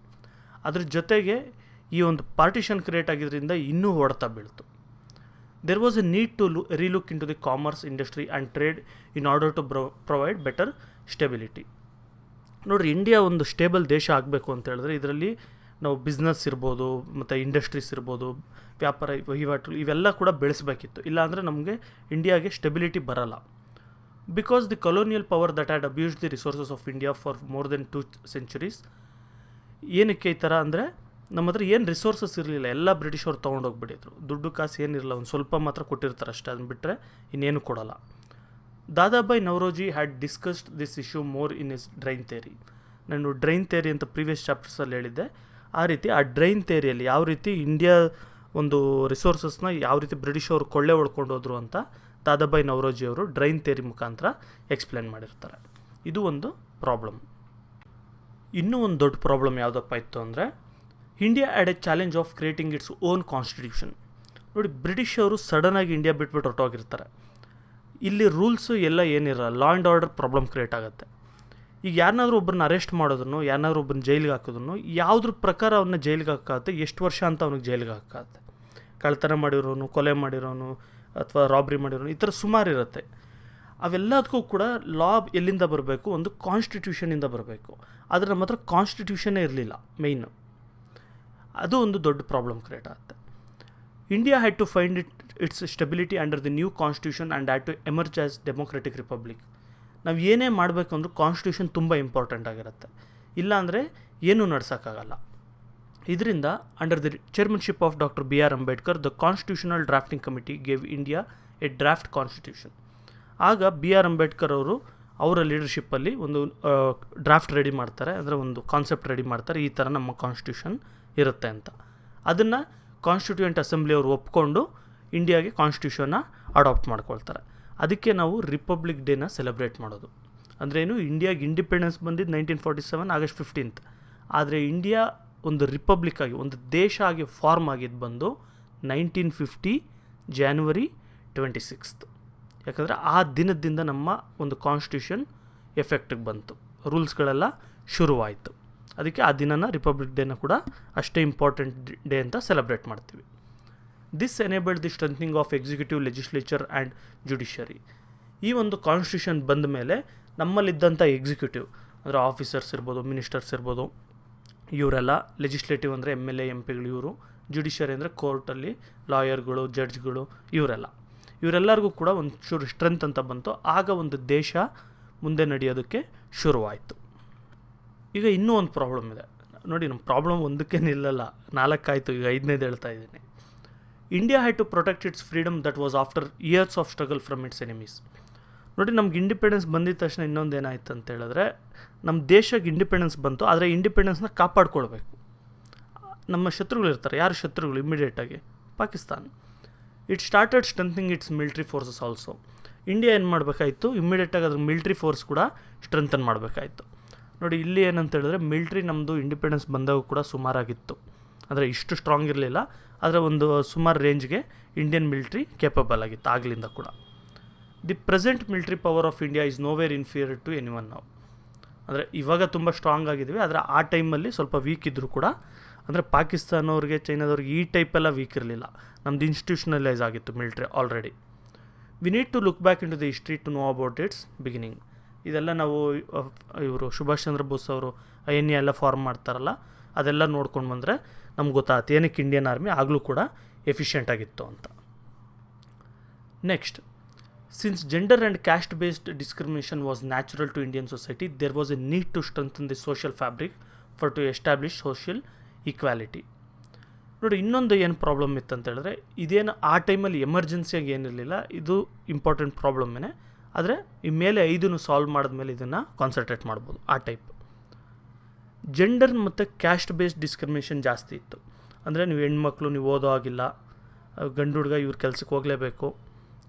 ಅದ್ರ ಜೊತೆಗೆ ಈ ಒಂದು ಪಾರ್ಟಿಷನ್ ಕ್ರಿಯೇಟ್ ಆಗಿದ್ದರಿಂದ ಇನ್ನೂ ಹೊಡೆತ ಬೀಳ್ತು. There was a need to relook in to the commerce, industry and trade in order to provide better stability. ನೋಡಿರಿ, ಇಂಡಿಯಾ ಒಂದು ಸ್ಟೇಬಲ್ ದೇಶ ಆಗಬೇಕು ಅಂತ ಹೇಳಿದ್ರೆ ಇದರಲ್ಲಿ ನಾವು ಬಿಸ್ನೆಸ್ ಇರ್ಬೋದು, ಮತ್ತು ಇಂಡಸ್ಟ್ರೀಸ್ ಇರ್ಬೋದು, ವ್ಯಾಪಾರ ವಹಿವಾಟು ಇವೆಲ್ಲ ಕೂಡ ಬೆಳೆಸಬೇಕಿತ್ತು. ಇಲ್ಲಾಂದರೆ ನಮಗೆ ಇಂಡಿಯಾಗೆ ಸ್ಟೆಬಿಲಿಟಿ ಬರಲ್ಲ. Because the colonial power that had abused the resources of India for more than 2 centuries. ಏನಕ್ಕೆ ಈ ಥರ ಅಂದರೆ, ನಮ್ಮ ಹತ್ರ ಏನು ರಿಸೋರ್ಸಸ್ ಇರಲಿಲ್ಲ, ಎಲ್ಲ ಬ್ರಿಟಿಷ್ ಅವ್ರು ತೊಗೊಂಡೋಗ್ಬಿಟ್ಟಿದ್ರು. ದುಡ್ಡು ಕಾಸು ಏನಿರಲ್ಲ, ಒಂದು ಸ್ವಲ್ಪ ಮಾತ್ರ ಕೊಟ್ಟಿರ್ತಾರೆ ಅಷ್ಟೇ, ಅದನ್ನು ಬಿಟ್ಟರೆ ಇನ್ನೇನು ಕೊಡೋಲ್ಲ. Dadabhai Naoroji had discussed this issue more in his drain theory. ನಾನು ಡ್ರೈನ್ ಥಿಯರಿ ಅಂತ ಪ್ರೀವಿಯಸ್ ಚಾಪ್ಟರ್ಸಲ್ಲಿ ಹೇಳಿದ್ದೆ. ಆ ರೀತಿ ಆ ಡ್ರೈನ್ ಥಿಯರಿಯಲ್ಲಿ ಯಾವ ರೀತಿ ಇಂಡಿಯಾ ಒಂದು ರಿಸೋರ್ಸಸ್ನ ಯಾವ ರೀತಿ ಬ್ರಿಟಿಷ್ ಅವರು ಕೊಳ್ಳೆ ಹೊಡ್ಕೊಂಡು ಹೋದ್ರು ಅಂತ ದಾದಾಬಾಯ್ ನವರೋಜಿ ಅವರು ಡ್ರೈನ್ ಥಿಯರಿ ಮುಖಾಂತರ ಎಕ್ಸ್ಪ್ಲೇನ್ ಮಾಡಿರ್ತಾರೆ. ಇದು ಒಂದು ಪ್ರಾಬ್ಲಮ್. ಇನ್ನೂ ಒಂದು ದೊಡ್ಡ ಪ್ರಾಬ್ಲಮ್ ಯಾವುದಪ್ಪ ಇತ್ತು ಅಂದರೆ, India had a challenge of creating its own constitution. ನೋಡಿ, ಬ್ರಿಟಿಷ್ ಅವರು ಸಡನ್ನಾಗಿ ಇಂಡಿಯಾ ಬಿಟ್ಬಿಟ್ಟು ಹೊರಟೋಗಿರ್ತಾರೆ. ಇಲ್ಲಿ ರೂಲ್ಸು ಎಲ್ಲ ಏನಿರಲ್ಲ, law and order problem create ಆಗುತ್ತೆ. ಈಗ ಯಾರನ್ನಾದ್ರೂ ಒಬ್ಬರನ್ನ ಅರೆಸ್ಟ್ ಮಾಡೋದನ್ನು, ಯಾರನ್ನಾದ್ರೂ ಒಬ್ಬರನ್ನ ಜೈಲಿಗೆ ಹಾಕೋದನ್ನು, ಯಾವುದ್ರ ಪ್ರಕಾರ ಅವನ್ನ ಜೈಲಿಗೆ ಹಾಕಾಗುತ್ತೆ, ಎಷ್ಟು ವರ್ಷ ಅಂತ ಅವ್ನಿಗೆ ಜೈಲಿಗೆ ಹಾಕಾಗುತ್ತೆ. ಕಳ್ತನ ಮಾಡಿರೋನು, ಕೊಲೆ ಮಾಡಿರೋನು, ಅಥವಾ ರಾಬ್ರಿ ಮಾಡಿರೋನು, ಈ ಥರ ಸುಮಾರು ಇರುತ್ತೆ. ಅವೆಲ್ಲದಕ್ಕೂ ಕೂಡ ಲಾ ಎಲ್ಲಿಂದ ಬರಬೇಕು, ಒಂದು ಕಾನ್ಸ್ಟಿಟ್ಯೂಷನಿಂದ ಬರಬೇಕು. ಆದರೆ ನಮ್ಮ ಹತ್ರ ಕಾನ್ಸ್ಟಿಟ್ಯೂಷನ್ನೇ ಇರಲಿಲ್ಲ ಮೇಯ್ನು. ಅದು ಒಂದು ದೊಡ್ಡ ಪ್ರಾಬ್ಲಮ್ ಕ್ರಿಯೇಟ್ ಆಗುತ್ತೆ. India had to find its stability under the new constitution and had to emerge as democratic republic. ನಾವು ಏನೇ ಮಾಡಬೇಕು ಅಂದರೂ ಕಾನ್ಸ್ಟಿಟ್ಯೂಷನ್ ತುಂಬ ಇಂಪಾರ್ಟೆಂಟ್ ಆಗಿರುತ್ತೆ, ಇಲ್ಲಾಂದರೆ ಏನೂ ನಡ್ಸೋಕ್ಕಾಗಲ್ಲ. ಇದರಿಂದ under the chairmanship of doctor B.R. Ambedkar the constitutional drafting committee gave India A draft constitution. ಆಗ B.R. ಅಂಬೇಡ್ಕರ್ ಅವರು ಅವರ ಲೀಡರ್ಶಿಪ್ಪಲ್ಲಿ ಒಂದು ಡ್ರಾಫ್ಟ್ ರೆಡಿ ಮಾಡ್ತಾರೆ, ಅಂದರೆ ಒಂದು ಕಾನ್ಸೆಪ್ಟ್ ರೆಡಿ ಮಾಡ್ತಾರೆ, ಈ ಥರ ನಮ್ಮ ಕಾನ್ಸ್ಟಿಟ್ಯೂಷನ್ ಇರುತ್ತೆ ಅಂತ. ಅದನ್ನು ಕಾನ್ಸ್ಟಿಟ್ಯೂಯೆಂಟ್ ಅಸೆಂಬ್ಲಿ ಅವರು ಒಪ್ಕೊಂಡು ಇಂಡಿಯಾಗೆ ಕಾನ್ಸ್ಟಿಟ್ಯೂಷನ್ನ ಅಡಾಪ್ಟ್ ಮಾಡ್ಕೊಳ್ತಾರೆ. ಅದಕ್ಕೆ ನಾವು ರಿಪಬ್ಲಿಕ್ ಡೇನ ಸೆಲೆಬ್ರೇಟ್ ಮಾಡೋದು. ಅಂದ್ರೇನು, ಇಂಡಿಯಾಗೆ ಇಂಡಿಪೆಂಡೆನ್ಸ್ ಬಂದಿದ್ದು 1947 ಆಗಸ್ಟ್ 15th. ಆದರೆ ಇಂಡಿಯಾ ಒಂದು ರಿಪಬ್ಲಿಕ್ ಆಗಿ, ಒಂದು ದೇಶ ಆಗಿ ಫಾರ್ಮ್ ಆಗಿದ್ದು ಬಂದು 1950 January 26th. ಯಾಕಂದರೆ ಆ ದಿನದಿಂದ ನಮ್ಮ ಒಂದು ಕಾನ್ಸ್ಟಿಟ್ಯೂಷನ್ ಎಫೆಕ್ಟಿಗೆ ಬಂತು, ರೂಲ್ಸ್ಗಳೆಲ್ಲ ಶುರುವಾಯಿತು. ಅದಕ್ಕೆ ಆ ದಿನನ ರಿಪಬ್ಲಿಕ್ ಡೇನ ಕೂಡ ಅಷ್ಟೇ ಇಂಪಾರ್ಟೆಂಟ್ ಡೇ ಅಂತ ಸೆಲೆಬ್ರೇಟ್ ಮಾಡ್ತೀವಿ. This enabled the strengthening of executive, legislature and judiciary. ಈ ಒಂದು ಕಾನ್ಸ್ಟಿಟ್ಯೂಷನ್ ಬಂದ ಮೇಲೆ ನಮ್ಮಲ್ಲಿದ್ದಂಥ ಎಕ್ಸಿಕ್ಯೂಟಿವ್ ಅಂದರೆ ಆಫೀಸರ್ಸ್ ಇರ್ಬೋದು, ಮಿನಿಸ್ಟರ್ಸ್ ಇರ್ಬೋದು, ಇವರೆಲ್ಲ, ಲೆಜಿಸ್ಲೇಟಿವ್ ಅಂದರೆ MLA MP ಗಳು ಇವರು, ಜುಡಿಷರಿ ಅಂದರೆ ಕೋರ್ಟಲ್ಲಿ ಲಾಯರ್ಗಳು, ಜಡ್ಜ್ಗಳು, ಇವರೆಲ್ಲರಿಗೂ ಕೂಡ ಒಂದು ಚೂರು ಸ್ಟ್ರೆಂತ್ ಅಂತ ಬಂತು. ಆಗ ಒಂದು ದೇಶ ಮುಂದೆ ನಡೆಯೋದಕ್ಕೆ ಶುರುವಾಯಿತು. ಈಗ ಇನ್ನೂ ಒಂದು ಪ್ರಾಬ್ಲಮ್ ಇದೆ ನೋಡಿ. ನಮ್ಮ ಪ್ರಾಬ್ಲಮ್ ಒಂದಕ್ಕೆ ನಿಲ್ಲಲ್ಲ, 4 ಆಯಿತು, ಈಗ 5ನೇದು ಹೇಳ್ತಾ ಇದ್ದೀನಿ. India had to protect its freedom that was after years of struggle from its enemies. ನೋಡಿ, ನಮ್ಗೆ ಇಂಡಿಪೆಂಡೆನ್ಸ್ ಬಂದಿದ್ದ ತಕ್ಷಣ ಇನ್ನೊಂದು ಏನಾಯ್ತು ಅಂತ ಹೇಳಿದ್ರೆ, ನಮ್ಮ ದೇಶಕ್ಕೆ ಇಂಡಿಪೆಂಡೆನ್ಸ್ ಬಂತು, ಆದರೆ ಇಂಡಿಪೆಂಡೆನ್ಸ್ನ ಕಾಪಾಡ್ಕೊಳ್ಬೇಕು. ನಮ್ಮ ಶತ್ರುಗಳಿರ್ತಾರೆ. ಯಾರು ಶತ್ರುಗಳು? ಇಮ್ಮಿಡಿಯೇಟಾಗಿ Pakistan. It started strengthening its military forces also. India ಏನು ಮಾಡಬೇಕಾಯಿತು, ಇಮ್ಮಿಡಿಯೇಟಾಗಿ ಅದ್ರ ಮಿಲಿಟ್ರಿ ಫೋರ್ಸ್ ಕೂಡ ಸ್ಟ್ರೆಂಥನ್ ಮಾಡಬೇಕಾಯಿತು. ನೋಡಿ, ಇಲ್ಲಿ ಏನಂತ ಹೇಳಿದ್ರೆ, ಮಿಲಿಟ್ರಿ ನಮ್ಮದು ಇಂಡಿಪೆಂಡೆನ್ಸ್ ಬಂದಾಗ ಕೂಡ ಸುಮಾರಾಗಿತ್ತು, ಅಂದರೆ ಇಷ್ಟು ಸ್ಟ್ರಾಂಗ್ ಇರಲಿಲ್ಲ, ಆದರೆ ಒಂದು ಸುಮಾರು ರೇಂಜ್ಗೆ ಇಂಡಿಯನ್ ಮಿಲಿಟ್ರಿ ಕೇಪಬಲ್ ಆಗಿತ್ತು ಆಗಲಿಂದ ಕೂಡ. The present military power of India is nowhere inferior to anyone ನಾವು. ಅಂದರೆ ಇವಾಗ ತುಂಬ ಸ್ಟ್ರಾಂಗ್ ಆಗಿದ್ವಿ, ಆದರೆ ಆ ಟೈಮಲ್ಲಿ ಸ್ವಲ್ಪ ವೀಕ್ ಇದ್ದರೂ ಕೂಡ, ಅಂದರೆ ಪಾಕಿಸ್ತಾನವ್ರಿಗೆ, ಚೈನಾದವ್ರಿಗೆ ಈ ಟೈಪೆಲ್ಲ ವೀಕ್ ಇರಲಿಲ್ಲ. ನಮ್ಮದು ಇನ್ಸ್ಟಿಟ್ಯೂಷನಲೈಸ್ ಆಗಿತ್ತು military already. We need to look back in to the history to know about its beginning. ಇದೆಲ್ಲ ನಾವು ಇವರು ಸುಭಾಷ್ ಚಂದ್ರ ಬೋಸ್ ಅವರು INA ಎಲ್ಲ ಫಾರ್ಮ್ ಮಾಡ್ತಾರಲ್ಲ, ಅದೆಲ್ಲ ನೋಡ್ಕೊಂಡು ಬಂದರೆ ನಮ್ಗೆ ಗೊತ್ತಾಗುತ್ತೆ ಏನಕ್ಕೆ ಇಂಡಿಯನ್ ಆರ್ಮಿ ಆಗಲೂ ಕೂಡ ಎಫಿಷಿಯೆಂಟ್ ಆಗಿತ್ತು ಅಂತ. Next, since gender and caste based discrimination was natural to Indian society, there was a need to strengthen the social fabric for to establish social equality. ನೋಡಿ, ಇನ್ನೊಂದು ಏನು ಪ್ರಾಬ್ಲಮ್ ಇತ್ತು ಅಂತ ಹೇಳಿದ್ರೆ, ಇದೇನು ಆ ಟೈಮಲ್ಲಿ ಎಮರ್ಜೆನ್ಸಿಯಾಗಿ ಏನಿರಲಿಲ್ಲ, ಇದು ಇಂಪಾರ್ಟೆಂಟ್ ಪ್ರಾಬ್ಲಮ್ಮೇ. ಆದರೆ ಈ ಮೇಲೆ 5 ಸಾಲ್ವ್ ಮಾಡಿದ್ಮೇಲೆ ಇದನ್ನು ಕಾನ್ಸಂಟ್ರೇಟ್ ಮಾಡ್ಬೋದು. ಆ ಟೈಪ್ ಜೆಂಡರ್ ಮತ್ತು ಕ್ಯಾಸ್ಟ್ ಬೇಸ್ಡ್ ಡಿಸ್ಕ್ರಿಮಿನೇಷನ್ ಜಾಸ್ತಿ ಇತ್ತು. ಅಂದರೆ ನೀವು ಹೆಣ್ಮಕ್ಳು ನೀವು ಓದೋ ಆಗಿಲ್ಲ, ಗಂಡು ಹುಡುಗ ಇವ್ರ ಕೆಲಸಕ್ಕೆ ಹೋಗಲೇಬೇಕು,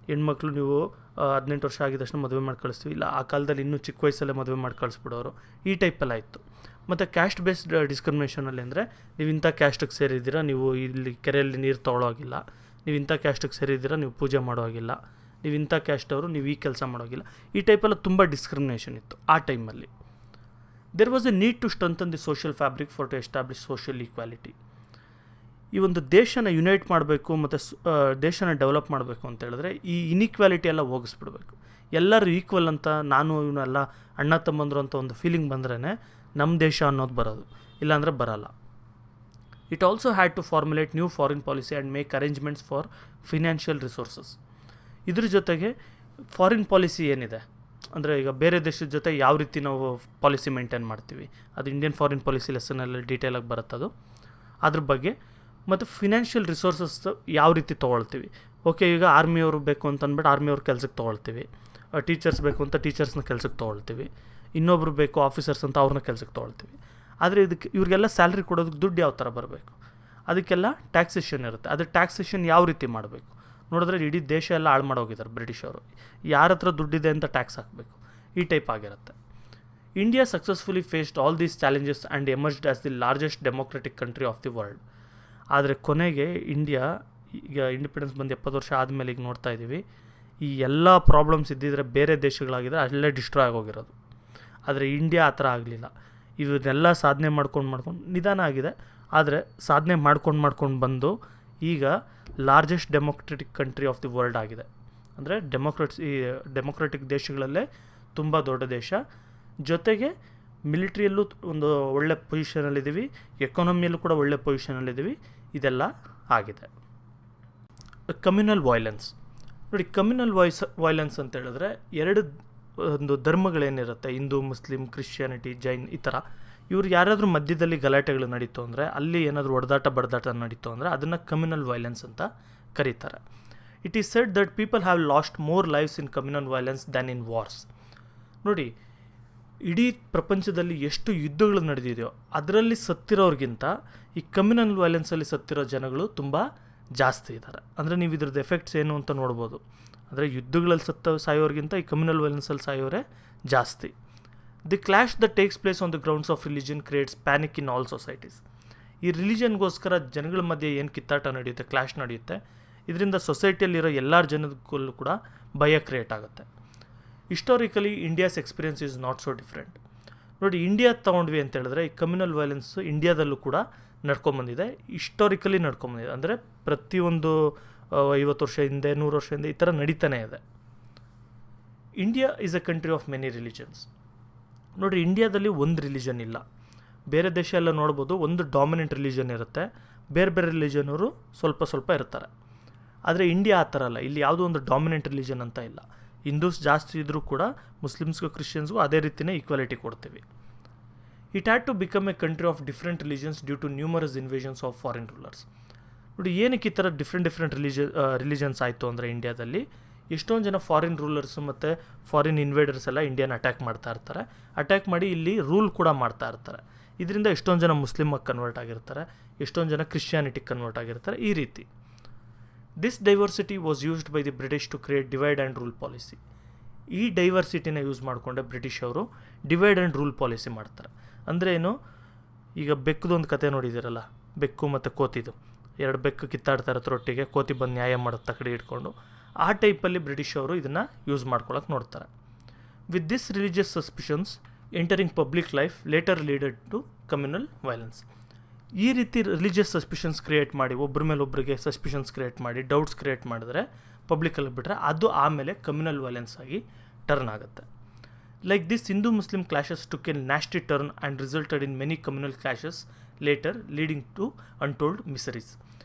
ಹೆಣ್ಮಕ್ಳು ನೀವು 18 ವರ್ಷ ಆಗಿದ ತಕ್ಷಣ ಮದುವೆ ಮಾಡಿ ಕಳಿಸ್ತೀವಿ, ಇಲ್ಲ ಆ ಕಾಲದಲ್ಲಿ ಇನ್ನೂ ಚಿಕ್ಕ ವಯಸ್ಸಲ್ಲೇ ಮದುವೆ ಮಾಡಿ ಕಳಿಸ್ಬಿಡೋರು, ಈ ಟೈಪೆಲ್ಲ ಇತ್ತು. ಮತ್ತು ಕ್ಯಾಸ್ಟ್ ಬೇಸ್ಡ್ ಡಿಸ್ಕ್ರಿಮಿನೇಷನಲ್ಲಿ ಅಂದರೆ, ನೀವು ಇಂಥ ಕ್ಯಾಸ್ಟಿಗೆ ಸೇರಿದ್ದೀರಾ, ನೀವು ಇಲ್ಲಿ ಕೆರೆಯಲ್ಲಿ ನೀರು ತೊಗೊಳೋಗಿಲ್ಲ, ನೀವು ಇಂಥ ಕ್ಯಾಸ್ಟಿಗೆ ಸೇರಿದ್ದೀರಾ, ನೀವು ಪೂಜೆ ಮಾಡೋ ಆಗಿಲ್ಲ, ನೀವು ಇಂಥ ಕ್ಯಾಸ್ಟವರು ನೀವು ಈ ಕೆಲಸ ಮಾಡೋಗಿಲ್ಲ, ಈ ಟೈಪೆಲ್ಲ ತುಂಬ ಡಿಸ್ಕ್ರಿಮಿನೇಷನ್ ಇತ್ತು ಆ ಟೈಮಲ್ಲಿ. There was a need to strengthen the social fabric for to establish social equality. ಈ ಒಂದು ದೇಶನ ಯುನೈಟ್ ಮಾಡಬೇಕು ಮತ್ತು ದೇಶನ ಡೆವಲಪ್ ಮಾಡಬೇಕು ಅಂತ ಹೇಳಿದ್ರೆ, ಈ ಇನ್ಇಕ್ವಾಲಿಟಿ ಎಲ್ಲ ಹೋಗಿಸ್ಬಿಡ್ಬೇಕು. ಎಲ್ಲರೂ ಈಕ್ವಲ್ ಅಂತ, ನಾನು ಇವನ್ನೆಲ್ಲ ಅಣ್ಣ ತಮ್ಮಂದರು ಅಂತ ಒಂದು ಫೀಲಿಂಗ್ ಬಂದ್ರೇ ನಮ್ಮ ದೇಶ ಅನ್ನೋದು ಬರೋದು, ಇಲ್ಲಾಂದರೆ ಬರಲ್ಲ. It also had to formulate new foreign policy and make arrangements for financial resources. ಇದ್ರ ಜೊತೆಗೆ ಫಾರಿನ್ ಪಾಲಿಸಿ ಏನಿದೆ ಅಂದರೆ, ಈಗ ಬೇರೆ ದೇಶದ ಜೊತೆ ಯಾವ ರೀತಿ ನಾವು ಪಾಲಿಸಿ ಮೇಂಟೈನ್ ಮಾಡ್ತೀವಿ, ಅದು ಇಂಡಿಯನ್ ಫಾರಿನ್ ಪಾಲಿಸಿ ಲೆಸನಲ್ಲಿ ಡೀಟೇಲಾಗಿ ಬರುತ್ತದು, ಅದ್ರ ಬಗ್ಗೆ. ಮತ್ತು ಫಿನಾನ್ಷಿಯಲ್ ರಿಸೋರ್ಸಸ್ ಯಾವ ರೀತಿ ತೊಗೊಳ್ತೀವಿ. ಓಕೆ, ಈಗ ಆರ್ಮಿಯವರು ಬೇಕು ಅಂತ ಅಂದ್ಬಿಟ್ಟು ಆರ್ಮಿಯವ್ರ ಕೆಲಸಕ್ಕೆ ತೊಗೊಳ್ತೀವಿ, ಟೀಚರ್ಸ್ ಬೇಕು ಅಂತ ಟೀಚರ್ಸ್ನ ಕೆಲಸಕ್ಕೆ ತೊಗೊಳ್ತೀವಿ, ಇನ್ನೊಬ್ರು ಬೇಕು ಆಫೀಸರ್ಸ್ ಅಂತ ಅವ್ರನ್ನ ಕೆಲಸಕ್ಕೆ ತೊಗೊಳ್ತೀವಿ. ಆದರೆ ಇವ್ರಿಗೆಲ್ಲ ಸ್ಯಾಲ್ರಿ ಕೊಡೋದಕ್ಕೆ ದುಡ್ಡು ಯಾವ ಥರ ಬರಬೇಕು, ಅದಕ್ಕೆಲ್ಲ ಟ್ಯಾಕ್ಸೇಷನ್ ಇರುತ್ತೆ. ಅದು ಟ್ಯಾಕ್ಸೇಷನ್ ಯಾವ ರೀತಿ ಮಾಡಬೇಕು ನೋಡಿದ್ರೆ, ಇಡೀ ದೇಶ ಎಲ್ಲ ಹಾಳು ಮಾಡೋಗಿದ್ದಾರೆ ಬ್ರಿಟಿಷವರು. ಯಾರ ಹತ್ರ ದುಡ್ಡಿದೆ ಅಂತ ಟ್ಯಾಕ್ಸ್ ಹಾಕಬೇಕು, ಈ ಟೈಪ್ ಆಗಿರುತ್ತೆ. India successfully faced all these challenges and emerged as the largest democratic country of the world. ಆದರೆ ಕೊನೆಗೆ ಇಂಡಿಯಾ ಈಗ ಇಂಡಿಪೆಂಡೆನ್ಸ್ ಬಂದು 70 ವರ್ಷ ಆದಮೇಲೆ ಈಗ ನೋಡ್ತಾ ಇದ್ದೀವಿ, ಈ ಎಲ್ಲ ಪ್ರಾಬ್ಲಮ್ಸ್ ಇದ್ದಿದ್ರೆ ಬೇರೆ ದೇಶಗಳಾಗಿದ್ದರೆ ಅಲ್ಲೇ ಡಿಸ್ಟ್ರಾಯ್ ಆಗೋಗಿರೋದು. ಆದರೆ ಇಂಡಿಯಾ ಆ ಥರ ಆಗಲಿಲ್ಲ. ಇವನ್ನೆಲ್ಲ ಸಾಧನೆ ಮಾಡ್ಕೊಂಡು ನಿಧಾನ ಆಗಿದೆ, ಆದರೆ ಸಾಧನೆ ಮಾಡ್ಕೊಂಡು ಬಂದು ಈಗ largest democratic country of the world ಆಗಿದೆ. ಅಂದರೆ ಡೆಮೊಕ್ರೆಟಿಕ್ ದೇಶಗಳಲ್ಲೇ ತುಂಬ ದೊಡ್ಡ ದೇಶ. ಜೊತೆಗೆ ಮಿಲಿಟ್ರಿಯಲ್ಲೂ ಒಂದು ಒಳ್ಳೆ ಪೊಸಿಷನಲ್ಲಿದ್ದೀವಿ, ಎಕಾನಮಿಯಲ್ಲೂ ಕೂಡ ಒಳ್ಳೆ ಪೊಸಿಷನಲ್ಲಿದ್ದೀವಿ. ಇದೆಲ್ಲ ಆಗಿದೆ. ಕಮ್ಯುನಲ್ ವೈಲೆನ್ಸ್ ನೋಡಿ, ಕಮ್ಯುನಲ್ ವೈಲೆನ್ಸ್ ಅಂತ ಹೇಳಿದ್ರೆ ಎರಡು ಒಂದು ಧರ್ಮಗಳೇನಿರುತ್ತೆ, ಹಿಂದೂ, ಮುಸ್ಲಿಂ, ಕ್ರಿಶ್ಚಿಯಾನಿಟಿ, ಜೈನ್, ಈ ಥರ ಇವ್ರು ಯಾರಾದರೂ ಮಧ್ಯದಲ್ಲಿ ಗಲಾಟೆಗಳು ನಡೀತು ಅಂದರೆ, ಅಲ್ಲಿ ಏನಾದರೂ ಬಡದಾಟ ನಡೀತು ಅಂದರೆ ಅದನ್ನು ಕಮ್ಯುನಲ್ ವೈಲೆನ್ಸ್ ಅಂತ ಕರೀತಾರೆ. It is said that people have lost more lives in communal violence than in wars. ನೋಡಿ, ಇಡೀ ಪ್ರಪಂಚದಲ್ಲಿ ಎಷ್ಟು ಯುದ್ಧಗಳು ನಡೆದಿದೆಯೋ ಅದರಲ್ಲಿ ಸತ್ತಿರೋರಿಗಿಂತ ಈ ಕಮ್ಯುನಲ್ ವೈಲೆನ್ಸಲ್ಲಿ ಸತ್ತಿರೋ ಜನಗಳು ತುಂಬ ಜಾಸ್ತಿ ಇದ್ದಾರೆ. ಅಂದರೆ ನೀವು ಇದ್ರದ್ದು ಎಫೆಕ್ಟ್ಸ್ ಏನು ಅಂತ ನೋಡ್ಬೋದು. ಅಂದರೆ ಯುದ್ಧಗಳಲ್ಲಿ ಸಾಯೋರಿಗಿಂತ ಈ ಕಮ್ಯುನಲ್ ವೈಲೆನ್ಸಲ್ಲಿ ಸಾಯೋರೇ ಜಾಸ್ತಿ. The clash that takes place on the grounds of religion creates panic in all societies. ಈ ರಿಲಿಜನ್ಗೋಸ್ಕರ ಜನಗಳ ಮಧ್ಯೆ ಏನು ಕಿತ್ತಾಟ ನಡೆಯುತ್ತೆ, ಕ್ಲಾಶ್ ನಡೆಯುತ್ತೆ, ಇದರಿಂದ ಸೊಸೈಟಿಯಲ್ಲಿರೋ ಎಲ್ಲರ ಜನಕ್ಕೂ ಕೂಡ ಭಯ ಕ್ರಿಯೇಟ್ ಆಗುತ್ತೆ. Historically India's experience is not so different. ನೋಡಿ, ಇಂಡಿಯಾ ತೊಗೊಂಡ್ವಿ ಅಂತ ಹೇಳಿದ್ರೆ ಈ ಕಮ್ಯುನಲ್ ವೈಲೆನ್ಸ್ ಇಂಡಿಯಾದಲ್ಲೂ ಕೂಡ ನಡ್ಕೊಂಬಂದಿದೆ, ಹಿಸ್ಟಾರಿಕಲಿ ನಡ್ಕೊಂಬಂದಿದೆ. ಅಂದರೆ ಪ್ರತಿಯೊಂದು 50 ವರ್ಷ ಹಿಂದೆ, 100 ವರ್ಷ ಹಿಂದೆ ಈ ಥರ ನಡೀತಾನೆ ಇದೆ. India is A country of many religions. ನೋಡಿರಿ, ಇಂಡಿಯಾದಲ್ಲಿ ಒಂದು ರಿಲಿಜನ್ ಇಲ್ಲ. ಬೇರೆ ದೇಶ ಎಲ್ಲ ನೋಡ್ಬೋದು, ಒಂದು ಡಾಮಿನೆಂಟ್ ರಿಲಿಜನ್ ಇರುತ್ತೆ, ಬೇರೆ ಬೇರೆ ರಿಲಿಜನವರು ಸ್ವಲ್ಪ ಇರ್ತಾರೆ. ಆದರೆ ಇಂಡಿಯಾ ಆ ಥರ ಅಲ್ಲ. ಇಲ್ಲಿ ಯಾವುದೋ ಒಂದು ಡಾಮಿನೆಂಟ್ ರಿಲಿಜನ್ ಅಂತ ಇಲ್ಲ. ಹಿಂದೂಸ್ ಜಾಸ್ತಿ ಇದ್ದರೂ ಕೂಡ ಮುಸ್ಲಿಮ್ಸ್ಗೂ ಕ್ರಿಶ್ಚಿಯನ್ಸ್ಗೂ ಅದೇ ರೀತಿಯೇ ಈಕ್ವಾಲಿಟಿ ಕೊಡ್ತೀವಿ. It had to become a country of different religions due to numerous invasions of foreign rulers. ನೋಡಿ, ಏನಕ್ಕೆ ಈ ಥರ ಡಿಫ್ರೆಂಟ್ ರಿಲಿಜನ್ಸ್ ಆಯಿತು ಅಂದರೆ, ಇಂಡಿಯಾದಲ್ಲಿ ಎಷ್ಟೊಂದು ಜನ ಫಾರಿನ್ ರೂಲರ್ಸ್ ಮತ್ತು ಫಾರಿನ್ ಇನ್ವೇಡರ್ಸ್ ಎಲ್ಲ ಇಂಡಿಯಾನ ಅಟ್ಯಾಕ್ ಮಾಡ್ತಾ ಇರ್ತಾರೆ. ಅಟ್ಯಾಕ್ ಮಾಡಿ ಇಲ್ಲಿ ರೂಲ್ ಕೂಡ ಮಾಡ್ತಾ ಇರ್ತಾರೆ. ಇದರಿಂದ ಎಷ್ಟೊಂದು ಜನ ಮುಸ್ಲಿಮಾಗಿ ಕನ್ವರ್ಟ್ ಆಗಿರ್ತಾರೆ, ಎಷ್ಟೊಂದು ಜನ ಕ್ರಿಶ್ಚಿಯಾನಿಟಿಗೆ ಕನ್ವರ್ಟ್ ಆಗಿರ್ತಾರೆ. ಈ ರೀತಿ this diversity was used by the British to create divide and rule policy. ಈ ಡೈವರ್ಸಿಟಿನ ಯೂಸ್ ಮಾಡಿಕೊಂಡೆ ಬ್ರಿಟಿಷ್ ಅವರು ಡಿವೈಡ್ ಆ್ಯಂಡ್ ರೂಲ್ ಪಾಲಿಸಿ ಮಾಡ್ತಾರೆ. ಅಂದರೆ ಏನು, ಈಗ ಬೆಕ್ಕದೊಂದು ಕತೆ ನೋಡಿದ್ದೀರಲ್ಲ, ಬೆಕ್ಕು ಮತ್ತು ಕೋತಿದು, ಎರಡು ಬೆಕ್ಕು ಕಿತ್ತಾಡ್ತಾ ಇರತ್ತೆ ರೊಟ್ಟಿಗೆ, ಕೋತಿ ಬಂದು ನ್ಯಾಯ ಮಾಡೋದು ತಕಡಿ ಇಟ್ಕೊಂಡು. ಆ ಟೈಪಲ್ಲಿ ಬ್ರಿಟಿಷ್ ಅವರು ಇದನ್ನು ಯೂಸ್ ಮಾಡ್ಕೊಳಕ್ಕೆ ನೋಡ್ತಾರೆ. With this religious suspicions entering public life later leaded to communal violence. ಈ ರೀತಿ ರಿಲಿಜಿಯಸ್ ಸಸ್ಪಿಷನ್ಸ್ ಕ್ರಿಯೇಟ್ ಮಾಡಿ, ಒಬ್ಬರ ಮೇಲೆ ಒಬ್ಬರಿಗೆ ಸಸ್ಪಿಷನ್ಸ್ ಕ್ರಿಯೇಟ್ ಮಾಡಿ, ಡೌಟ್ಸ್ ಕ್ರಿಯೇಟ್ ಮಾಡಿದ್ರೆ ಪಬ್ಲಿಕಲ್ಲಿ ಬಿಟ್ಟರೆ ಅದು ಆಮೇಲೆ ಕಮ್ಯುನಲ್ ವೈಲೆನ್ಸ್ ಆಗಿ ಟರ್ನ್ ಆಗುತ್ತೆ. Like this Hindu Muslim clashes took a nasty turn and resulted in many communal clashes later leading to untold miseries.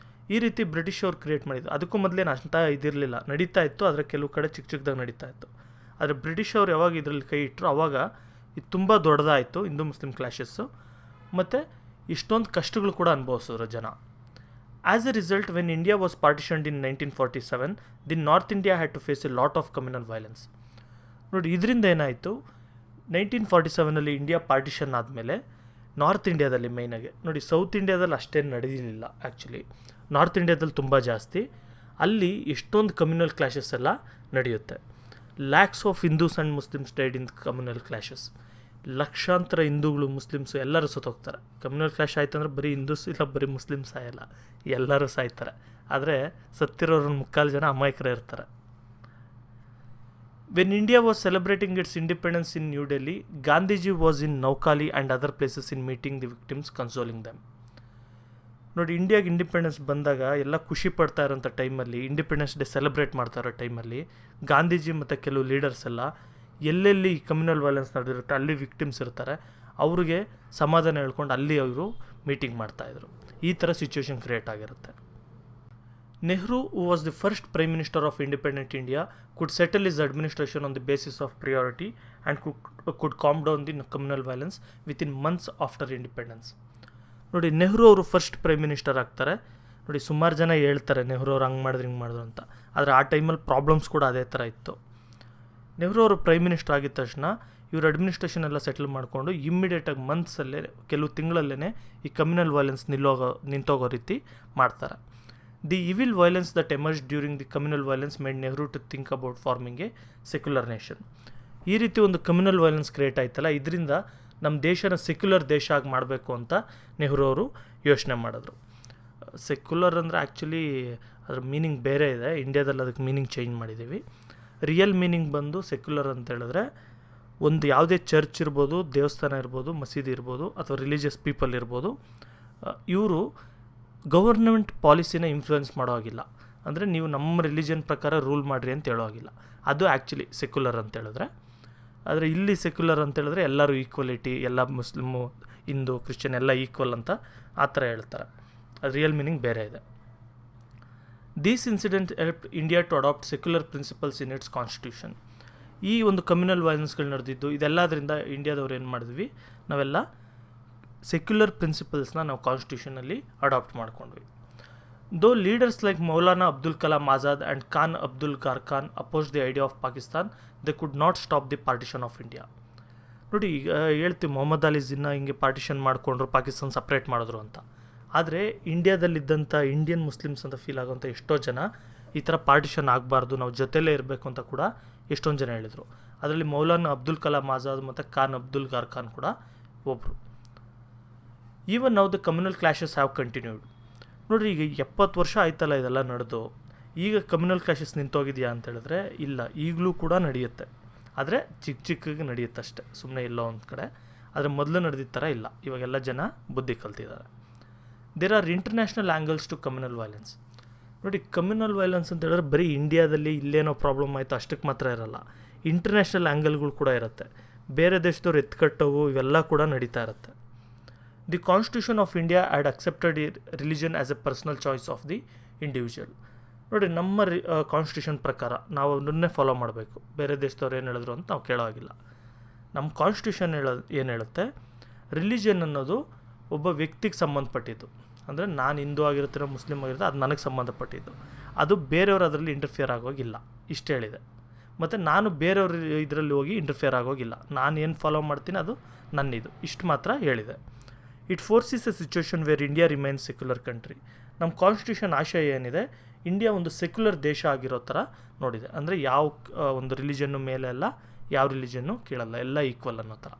ಈ ರೀತಿ ಬ್ರಿಟಿಷ್ ಅವ್ರು ಕ್ರಿಯೇಟ್ ಮಾಡಿದ್ದು. ಅದಕ್ಕೂ ಮೊದಲೇನು ಅಷ್ಟ ಇದಿರಲಿಲ್ಲ, ನಡೀತಾ ಇತ್ತು, ಆದರೆ ಕೆಲವು ಕಡೆ ಚಿಕ್ಕದಾಗಿ ನಡೀತಾ ಇತ್ತು. ಆದರೆ ಬ್ರಿಟಿಷ್ ಅವ್ರು ಯಾವಾಗ ಇದರಲ್ಲಿ ಕೈ ಇಟ್ಟರು ಆವಾಗ ಇದು ತುಂಬ ದೊಡ್ಡದಾಯಿತು, ಹಿಂದೂ ಮುಸ್ಲಿಂ ಕ್ಲಾಶಸ್ಸು, ಮತ್ತು ಇಷ್ಟೊಂದು ಕಷ್ಟಗಳು ಕೂಡ ಅನುಭವಿಸಿದ್ರು ಜನ. As a result, when India was partitioned in 1947, the north India had to face a lot of communal violence. ನೋಡಿ, ಇದರಿಂದ ಏನಾಯಿತು, 1947 ಇಂಡಿಯಾ ಪಾರ್ಟಿಷನ್ ಆದಮೇಲೆ ನಾರ್ತ್ ಇಂಡಿಯಾದಲ್ಲಿ ಮೇಯ್ನಾಗೆ, ನೋಡಿ ಸೌತ್ ಇಂಡಿಯಾದಲ್ಲಿ ಅಷ್ಟೇನು ನಡೆದಿರಲಿಲ್ಲ, ಆ್ಯಕ್ಚುಲಿ ನಾರ್ತ್ ಇಂಡಿಯಾದಲ್ಲಿ ತುಂಬ ಜಾಸ್ತಿ. ಅಲ್ಲಿ ಎಷ್ಟೊಂದು ಕಮ್ಯುನಲ್ ಕ್ಲಾಶಸ್ ಎಲ್ಲ ನಡೆಯುತ್ತೆ. Lakhs of Hindus and Muslims died in communal clashes. ಲಕ್ಷಾಂತರ ಹಿಂದೂಗಳು, ಮುಸ್ಲಿಮ್ಸು ಎಲ್ಲರೂ ಸತ್ತೋಗ್ತಾರೆ. ಕಮ್ಯುನಲ್ ಕ್ಲಾಶ್ ಆಯ್ತು ಅಂದರೆ ಬರೀ ಹಿಂದೂಸ್ ಇಲ್ಲ, ಬರೀ ಮುಸ್ಲಿಮ್ಸ್ ಸಾಯಲ್ಲ, ಎಲ್ಲರೂ ಸಾಯ್ತಾರೆ. ಆದರೆ ಸತ್ತಿರೋರು 3/4 ಜನ ಅಮಾಯಕರೇ ಇರ್ತಾರೆ. When India was celebrating its independence in new Delhi, Gandhiji was in Noakhali and other places in meeting the victims, consoling them. ನೋಡಿ, ಇಂಡಿಯಾಗೆ ಇಂಡಿಪೆಂಡೆನ್ಸ್ ಬಂದಾಗ ಎಲ್ಲ ಖುಷಿ ಪಡ್ತಾ ಇರೋಂಥ ಟೈಮಲ್ಲಿ, ಇಂಡಿಪೆಂಡೆನ್ಸ್ ಡೇ ಸೆಲೆಬ್ರೇಟ್ ಮಾಡ್ತಾ ಇರೋ ಟೈಮಲ್ಲಿ ಗಾಂಧೀಜಿ ಮತ್ತು ಕೆಲವು ಲೀಡರ್ಸ್ ಎಲ್ಲ ಎಲ್ಲೆಲ್ಲಿ ಕಮ್ಯುನಲ್ ವೈಲೆನ್ಸ್ ನಡೆದಿರುತ್ತೆ ಅಲ್ಲಿ ವಿಕ್ಟಿಮ್ಸ್ ಇರ್ತಾರೆ, ಅವ್ರಿಗೆ ಸಮಾಧಾನ ಹೇಳ್ಕೊಂಡು ಅಲ್ಲಿ ಅವರು ಮೀಟಿಂಗ್ ಮಾಡ್ತಾಯಿದ್ರು. ಈ ಥರ ಸಿಚುವೇಶನ್ ಕ್ರಿಯೇಟ್ ಆಗಿರುತ್ತೆ. Nehru, who was the first prime minister of independent India, could settle is administration on the basis of priority and could calm down the communal violence within months after independence. ನೋಡಿ, ನೆಹರು ಅವರು first prime minister ಆಗ್ತಾರೆ. ನೋಡಿ, ಸುಮಾರು ಜನ ಹೇಳ್ತಾರೆ ನೆಹರು ಅವ್ರು ಹಂಗೆ ಮಾಡಿದ್ರು ಹಿಂಗೆ ಮಾಡಿದ್ರು ಅಂತ, ಆದರೆ ಆ ಟೈಮಲ್ಲಿ ಪ್ರಾಬ್ಲಮ್ಸ್ ಕೂಡ ಅದೇ ಥರ ಇತ್ತು. ನೆಹರು ಅವರು ಪ್ರೈಮ್ ಮಿನಿಸ್ಟರ್ ಆಗಿದ ತಕ್ಷಣ ಇವ್ರ ಅಡ್ಮಿನಿಸ್ಟ್ರೇಷನ್ ಎಲ್ಲ ಸೆಟಲ್ ಮಾಡಿಕೊಂಡು ಇಮ್ಮಿಡಿಯೇಟಾಗಿ ಮಂತ್ಸಲ್ಲೇ, ಕೆಲವು ತಿಂಗಳಲ್ಲೇ ಈ ಕಮ್ಯುನಲ್ ವೈಲೆನ್ಸ್ ನಿಂತೋಗೋ ರೀತಿ ಮಾಡ್ತಾರೆ. The evil violence that emerge during the communal violence made Nehru to think about forming a secular nation. ಈ ರೀತಿ ಒಂದು ಕಮ್ಯುನಲ್ ವೈಲೆನ್ಸ್ ಕ್ರಿಯೇಟ್ ಆಯ್ತಲ್ಲ, ಇದರಿಂದ ನಮ್ಮ ದೇಶನ ಸೆಕ್ಯುಲರ್ ದೇಶ ಆಗಿ ಮಾಡಬೇಕು ಅಂತ ನೆಹರು ಅವರು ಯೋಚನೆ ಮಾಡಿದ್ರು. ಸೆಕ್ಯುಲರ್ ಅಂದರೆ ಆ್ಯಕ್ಚುಲಿ ಅದ್ರ ಮೀನಿಂಗ್ ಬೇರೆ ಇದೆ, ಇಂಡಿಯಾದಲ್ಲಿ ಅದಕ್ಕೆ ಮೀನಿಂಗ್ ಚೇಂಜ್ ಮಾಡಿದ್ದೀವಿ. ರಿಯಲ್ ಮೀನಿಂಗ್ ಬಂದು ಸೆಕ್ಯುಲರ್ ಅಂತ ಹೇಳಿದ್ರೆ ಒಂದು ಯಾವುದೇ ಚರ್ಚ್ ಇರ್ಬೋದು, ದೇವಸ್ಥಾನ ಇರ್ಬೋದು, ಮಸೀದಿ ಇರ್ಬೋದು, ಅಥವಾ ರಿಲಿಜಿಯಸ್ ಪೀಪಲ್ ಇರ್ಬೋದು, ಇವರು ಗವರ್ನಮೆಂಟ್ ಪಾಲಿಸಿನ ಇನ್ಫ್ಲುಯೆನ್ಸ್ ಮಾಡೋ ಹಾಗಿಲ್ಲ. ಅಂದರೆ ನೀವು ನಮ್ಮ ರಿಲಿಜನ್ ಪ್ರಕಾರ ರೂಲ್ ಮಾಡಿರಿ ಅಂತ ಹೇಳೋಗಿಲ್ಲ. ಅದು ಆ್ಯಕ್ಚುಲಿ ಸೆಕ್ಯುಲರ್ ಅಂತ ಹೇಳಿದ್ರೆ. ಆದರೆ ಇಲ್ಲಿ ಸೆಕ್ಯುಲರ್ ಅಂತ ಹೇಳಿದ್ರೆ ಎಲ್ಲರೂ ಈಕ್ವಲಿಟಿ, ಎಲ್ಲ ಮುಸ್ಲಿಮು, ಹಿಂದೂ, ಕ್ರಿಶ್ಚಿಯನ್ ಎಲ್ಲ ಈಕ್ವಲ್ ಅಂತ ಆ ಥರ ಹೇಳ್ತಾರೆ. ಅದು ರಿಯಲ್ ಮೀನಿಂಗ್ ಬೇರೆ ಇದೆ. These incident help India to adopt secular principles in its constitution. ಈ ಒಂದು ಕಮ್ಯುನಲ್ ವೈಲೆನ್ಸ್ಗಳು ನಡೆದಿದ್ದು ಇದೆಲ್ಲದರಿಂದ ಇಂಡಿಯಾದವ್ರು ಏನು ಮಾಡಿದ್ವಿ, ನಾವೆಲ್ಲ ಸೆಕ್ಯುಲರ್ ಪ್ರಿನ್ಸಿಪಲ್ಸ್ನ ನಾವು ಕಾನ್ಸ್ಟಿಟ್ಯೂಷನಲ್ಲಿ ಅಡಾಪ್ಟ್ ಮಾಡ್ಕೊಂಡ್ವಿ. ದೋ leaders like Maulana Abdul Kalam Azad and Khan Abdul gar Khan oppose the idea of Pakistan, they could not stop the partition of India. ನೋಡಿ, ಈಗ ಹೇಳ್ತೀವಿ ಮೊಹಮ್ಮದ್ ಅಲಿ ಜಿನ್ನಾ ಹಿಂಗೆ ಪಾರ್ಟಿಷನ್ ಮಾಡಿಕೊಂಡ್ರು, ಪಾಕಿಸ್ತಾನ ಸಪ್ರೇಟ್ ಮಾಡಿದ್ರು ಅಂತ. ಆದರೆ ಇಂಡಿಯಾದಲ್ಲಿದ್ದಂಥ ಇಂಡಿಯನ್ ಮುಸ್ಲಿಮ್ಸ್ ಅಂತ ಫೀಲ್ ಆಗೋಂಥ ಎಷ್ಟೋ ಜನ ಈ ಥರ ಪಾರ್ಟಿಷನ್ ಆಗಬಾರ್ದು, ನಾವು ಜೊತೆಲೇ ಇರಬೇಕು ಅಂತ ಕೂಡ ಎಷ್ಟೊಂದು ಜನ ಹೇಳಿದರು. ಅದರಲ್ಲಿ ಮೌಲಾನಾ ಅಬ್ದುಲ್ ಕಲಾಂ ಆಜಾದ್ ಮತ್ತು ಖಾನ್ ಅಬ್ದುಲ್ ಗಾರ್ ಖಾನ್ ಕೂಡ ಒಬ್ಬರು. Even now the communal clashes have continued. ನೋಡಿರಿ, ಈಗ 70 ವರ್ಷ ಆಯ್ತಲ್ಲ ಇದೆಲ್ಲ ನಡೆದು, ಈಗ ಕಮ್ಯುನಲ್ ಕ್ಲಾಶಸ್ ನಿಂತೋಗಿದೆಯಾ ಅಂತ ಹೇಳಿದ್ರೆ ಇಲ್ಲ, ಈಗಲೂ ಕೂಡ ನಡೆಯುತ್ತೆ. ಆದರೆ ಚಿಕ್ಕಗೆ ನಡೆಯುತ್ತೆ ಅಷ್ಟೇ, ಸುಮ್ಮನೆ ಎಲ್ಲೋ ಒಂದು ಕಡೆ. ಆದರೆ ಮೊದಲು ನಡೆದಿದ್ದ ಥರ ಇಲ್ಲ, ಇವಾಗೆಲ್ಲ ಜನ ಬುದ್ಧಿ ಕಲ್ತಿದ್ದಾರೆ. There are international angles to communal violence. ನೋಡಿ, ಕಮ್ಯುನಲ್ ವೈಲೆನ್ಸ್ ಅಂತ ಹೇಳಿದ್ರೆ ಬರೀ ಇಂಡಿಯಾದಲ್ಲಿ ಇಲ್ಲೇನೋ ಪ್ರಾಬ್ಲಮ್ ಆಯಿತು ಅಷ್ಟಕ್ಕೆ ಮಾತ್ರ ಇರಲ್ಲ, ಇಂಟರ್ನ್ಯಾಷನಲ್ ಆ್ಯಂಗಲ್ಗಳು ಕೂಡ ಇರುತ್ತೆ. ಬೇರೆ ದೇಶದವ್ರು ಎತ್ಕಟ್ಟವು ಇವೆಲ್ಲ ಕೂಡ ನಡೀತಾ ಇರುತ್ತೆ. The constitution of India had accepted religion as A personal choice of the individual. ನೋಡಿ, ನಮ್ಮ ಕಾನ್ಸ್ಟಿಟ್ಯೂಷನ್ ಪ್ರಕಾರ ನಾವು ಅದನ್ನೇ ಫಾಲೋ ಮಾಡಬೇಕು, ಬೇರೆ ದೇಶದವ್ರು ಏನು ಹೇಳಿದ್ರು ಅಂತ ನಾವು ಕೇಳೋ ಆಗಿಲ್ಲ. ನಮ್ಮ ಕಾನ್ಸ್ಟಿಟ್ಯೂಷನ್ ಏನು ಹೇಳುತ್ತೆ, ರಿಲಿಜನ್ ಅನ್ನೋದು ಒಬ್ಬ ವ್ಯಕ್ತಿಗೆ ಸಂಬಂಧಪಟ್ಟಿದ್ದು. ಅಂದರೆ ನಾನು ಹಿಂದೂ ಆಗಿರ್ತೀನೋ ಮುಸ್ಲಿಮ್ ಆಗಿರ್ತೀನೋ ಅದು ನನಗೆ ಸಂಬಂಧಪಟ್ಟಿದ್ದು, ಅದು ಬೇರೆಯವರು ಅದರಲ್ಲಿ ಇಂಟರ್ಫಿಯರ್ ಆಗೋಗಿಲ್ಲ, ಇಷ್ಟು ಹೇಳಿದೆ. ಮತ್ತು ನಾನು ಬೇರೆಯವ್ರ ಇದರಲ್ಲಿ ಹೋಗಿ ಇಂಟರ್ಫಿಯರ್ ಆಗೋಗಿಲ್ಲ, ನಾನು ಏನು ಫಾಲೋ ಮಾಡ್ತೀನಿ ಅದು ನನ್ನಿದು, ಇಷ್ಟು ಮಾತ್ರ ಹೇಳಿದೆ. It forces a situation where India remains secular country. ನಮ್ಮ ಕಾನ್ಸ್ಟಿಟ್ಯೂಷನ್ ಆಶಯ ಏನಿದೆ, ಇಂಡಿಯಾ ಒಂದು ಸೆಕ್ಯುಲರ್ ದೇಶ ಆಗಿರೋ ಥರ ನೋಡಿದೆ. ಅಂದರೆ ಯಾವ ಒಂದು ರಿಲಿಜನ್ನು ಮೇಲೆ ಅಲ್ಲ, ಯಾವ ರಿಲಿಜನ್ನು ಕೀಳಲ್ಲ, ಎಲ್ಲ ಈಕ್ವಲ್ ಅನ್ನೋ ಥರ.